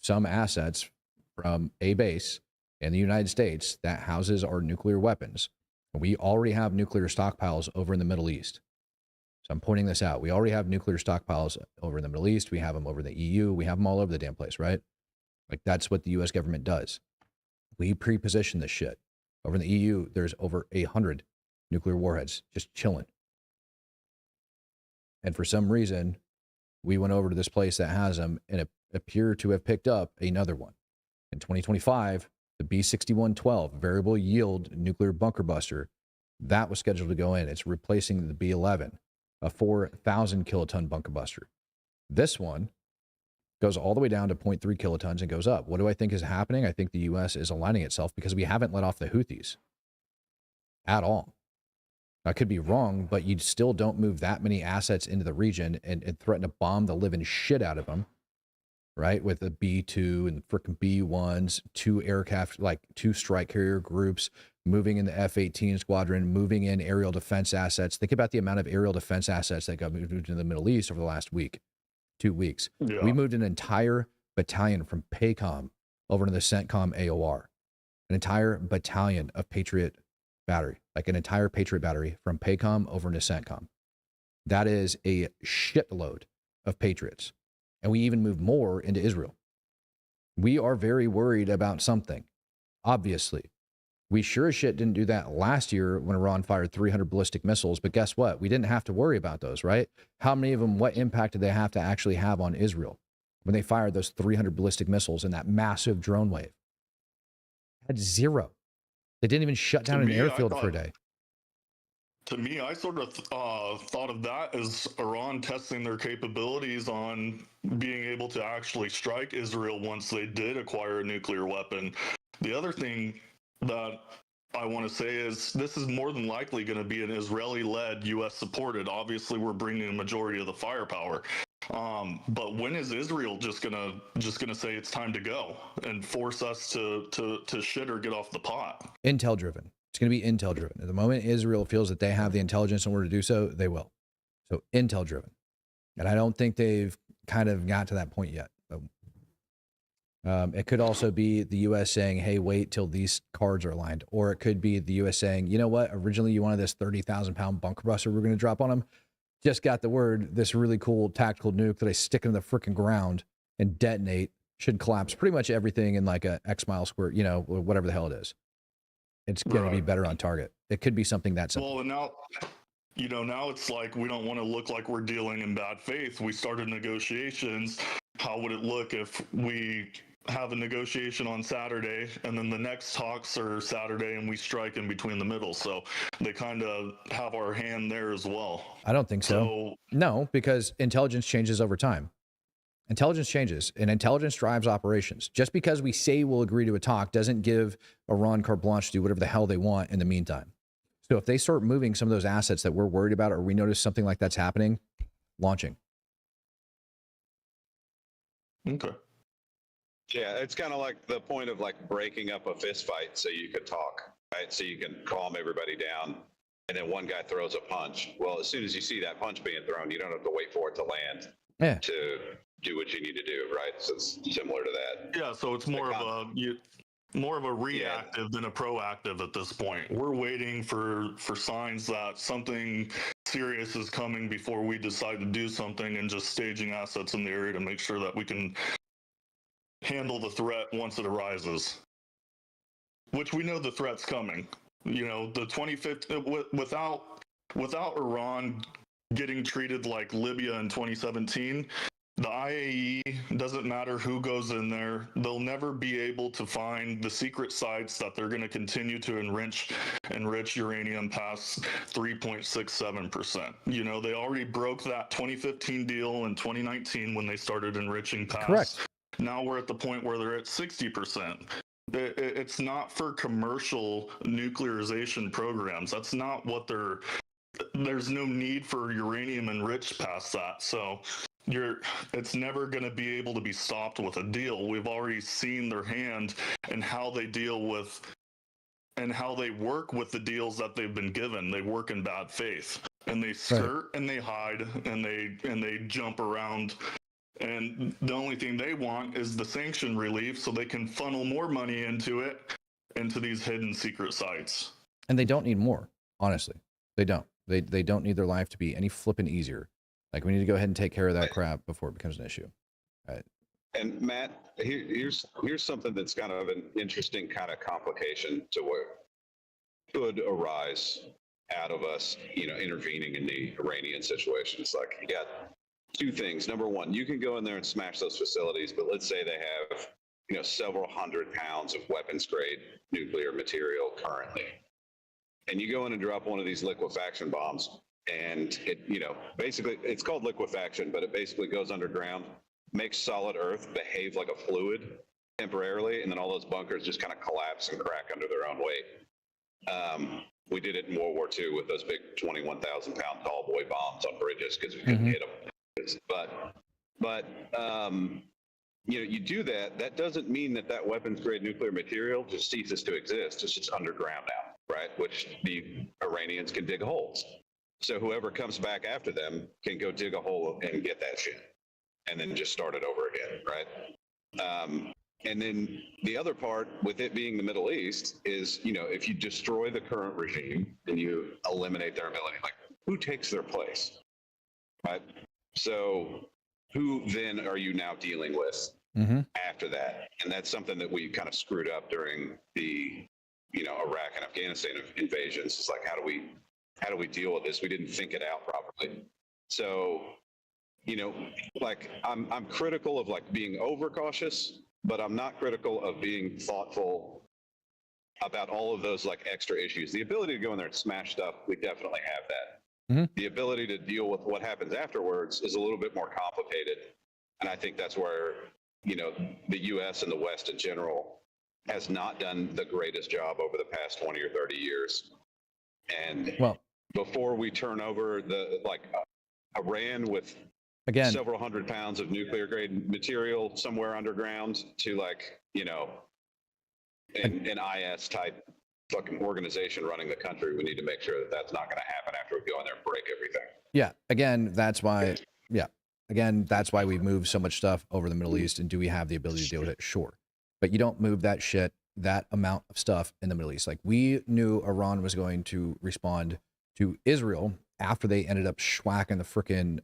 [SPEAKER 1] some assets from a base in the United States that houses our nuclear weapons. We already have nuclear stockpiles over in the Middle East. So I'm pointing this out. We already have nuclear stockpiles over in the Middle East. We have them over the EU. We have them all over the damn place, right? Like that's what the U.S. government does. We pre-position this shit. Over in the EU, there's over 100 nuclear warheads just chilling. And for some reason, we went over to this place that has them and appear to have picked up another one. In 2025, the B6112 variable yield nuclear bunker buster, that was scheduled to go in. It's replacing the B11, a 4,000 kiloton bunker buster. This one goes all the way down to 0.3 kilotons and goes up. What do I think is happening? I think the U.S. is aligning itself because we haven't let off the Houthis at all. I could be wrong, but you still don't move that many assets into the region and threaten to bomb the living shit out of them, right? With the B2 and frickin' B1s, 2 aircraft, like 2 strike carrier groups, moving in the F-18 squadron, moving in aerial defense assets. Think about the amount of aerial defense assets that got moved into the Middle East over the last 2 weeks.
[SPEAKER 8] Yeah.
[SPEAKER 1] We moved an entire battalion from PACOM over to the CENTCOM AOR, an entire battalion of Patriot battery, like an entire Patriot battery from PACOM over into CENTCOM. That is a shitload of Patriots. And we even moved more into Israel. We are very worried about something, obviously. We sure as shit didn't do that last year when Iran fired 300 ballistic missiles, but guess what? We didn't have to worry about those, right? How many of them, what impact did they have to actually have on Israel when they fired those 300 ballistic missiles in that massive drone wave? Had zero. They didn't even shut down an airfield for a day.
[SPEAKER 8] To me, I sort of thought of that as Iran testing their capabilities on being able to actually strike Israel once they did acquire a nuclear weapon. The other thing that I want to say is this is more than likely going to be an Israeli-led, U.S.-supported. Obviously, we're bringing a majority of the firepower. But when is Israel just gonna say it's time to go and force us to shit or get off the pot?
[SPEAKER 1] Intel driven. It's going to be intel driven. At the moment Israel feels that they have the intelligence in order to do so, they will. So intel driven. And I don't think they've kind of got to that point yet. It could also be the U.S. saying, hey, wait till these cards are aligned. Or it could be the U.S. saying, you know what? Originally, you wanted this 30,000-pound bunker buster we're going to drop on them. Just got the word, this really cool tactical nuke that I stick in the freaking ground and detonate should collapse pretty much everything in like a X mile square, whatever the hell it is. It's going to be better on target. It could be something that simple.
[SPEAKER 8] Well, and now, now it's like we don't want to look like we're dealing in bad faith. We started negotiations. How would it look if we have a negotiation on Saturday and then the next talks are Saturday and we strike in between the middle? So they kind of have our hand there as well.
[SPEAKER 1] I don't think so. No, because intelligence changes over time. Intelligence changes, and intelligence drives operations. Just because we say we'll agree to a talk doesn't give Iran carte blanche to do whatever the hell they want in the meantime. So if they start moving some of those assets that we're worried about, or we notice something like that's happening, launching.
[SPEAKER 8] Okay.
[SPEAKER 7] Yeah, it's kind of like the point of like breaking up a fist fight so you could talk, right? So you can calm everybody down, and then one guy throws a punch. Well, as soon as you see that punch being thrown, you don't have to wait for it to land to do what you need to do, right? So it's similar to that.
[SPEAKER 8] Yeah, so it's more of a reactive than a proactive at this point. We're waiting for signs that something serious is coming before we decide to do something, and just staging assets in the area to make sure that we can handle the threat once it arises. Which we know the threat's coming. The 2015 without Iran getting treated like Libya in 2017. The IAE, doesn't matter who goes in there, they'll never be able to find the secret sites that they're going to continue to enrich uranium past 3.67%. They already broke that 2015 deal in 2019 when they started enriching past.
[SPEAKER 1] Correct.
[SPEAKER 8] Now we're at the point where they're at 60%. It's not for commercial nuclearization programs. That's not what they're there's no need for uranium enriched past that. So it's never going to be able to be stopped with a deal. We've already seen their hand and how they deal with and how they work with the deals that they've been given. They work in bad faith, and they skirt and they hide and they jump around. And the only thing they want is the sanction relief so they can funnel more money into these hidden secret sites.
[SPEAKER 1] And they don't need more, honestly. They don't. They don't need their life to be any flipping easier. Like, we need to go ahead and take care of that crap before it becomes an issue. Right.
[SPEAKER 7] And Matt, here's something that's kind of an interesting kind of complication to what could arise out of us, intervening in the Iranian situation. It's like, you got two things. Number one, you can go in there and smash those facilities, but let's say they have, several hundred pounds of weapons grade nuclear material currently. And you go in and drop one of these liquefaction bombs, and it, basically it's called liquefaction, but it basically goes underground, makes solid earth behave like a fluid temporarily, and then all those bunkers just kind of collapse and crack under their own weight. We did it in World War II with those big 21,000-pound tall boy bombs on bridges because we couldn't hit them. But you do that. That doesn't mean that weapons-grade nuclear material just ceases to exist. It's just underground now, right? Which the Iranians can dig holes. So whoever comes back after them can go dig a hole and get that shit, and then just start it over again, right? And then the other part with it being the Middle East is, if you destroy the current regime and you eliminate their ability, like, who takes their place, right? So who then are you now dealing with after that? And that's something that we kind of screwed up during the, Iraq and Afghanistan invasions. It's like, how do we deal with this? We didn't think it out properly. So, like, I'm critical of like being overcautious, but I'm not critical of being thoughtful about all of those like extra issues. The ability to go in there and smash stuff, we definitely have that. The ability to deal with what happens afterwards is a little bit more complicated. And I think that's where, the US and the West in general has not done the greatest job over the past 20 or 30 years. And before we turn over Iran with several hundred pounds of nuclear grade material somewhere underground to an IS type fucking organization running the country, we need to make sure that that's not going to happen after we go in there and break everything.
[SPEAKER 1] Yeah. Again, that's why. Yeah. Again, that's why we've moved so much stuff over the Middle East. And do we have the ability to deal with it? Sure. But you don't move that shit, that amount of stuff in the Middle East. Like, we knew Iran was going to respond to Israel after they ended up schwacking the frickin',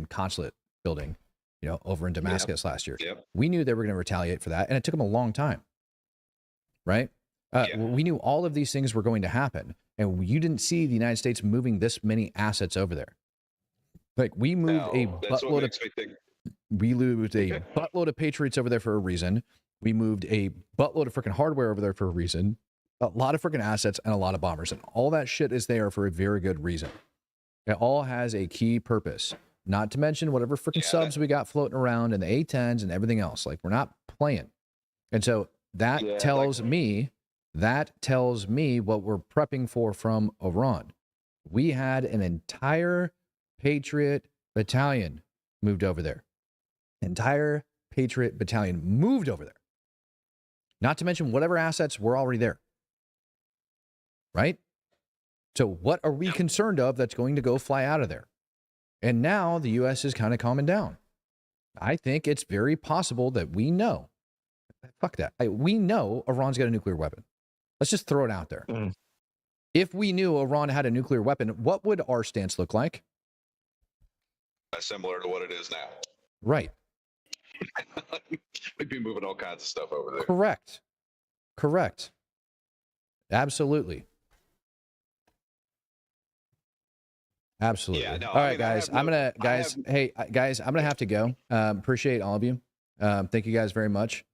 [SPEAKER 1] consulate building, over in Damascus last year. We knew they were going to retaliate for that. And it took them a long time. Right? We knew all of these things were going to happen. And you didn't see the United States moving this many assets over there. Like, we moved a buttload of Patriots over there for a reason. We moved a buttload of freaking hardware over there for a reason. A lot of freaking assets and a lot of bombers. And all that shit is there for a very good reason. It all has a key purpose. Not to mention whatever freaking subs we got floating around and the A-10s and everything else. Like, we're not playing. And so that tells me what we're prepping for from Iran. We had an entire Patriot battalion moved over there. Entire Patriot battalion moved over there. Not to mention whatever assets were already there. Right? So what are we concerned of that's going to go fly out of there? And now the U.S. is kind of calming down. I think it's very possible that we know. Fuck that. We know Iran's got a nuclear weapon. Let's just throw it out there. If we knew Iran had a nuclear weapon, what would our stance look like?
[SPEAKER 7] Similar to what it is now.
[SPEAKER 1] Right.
[SPEAKER 7] We'd be moving all kinds of stuff over there.
[SPEAKER 1] Correct. Absolutely. Yeah, no, all right, guys. I'm gonna have to go. Appreciate all of you. Thank you guys very much.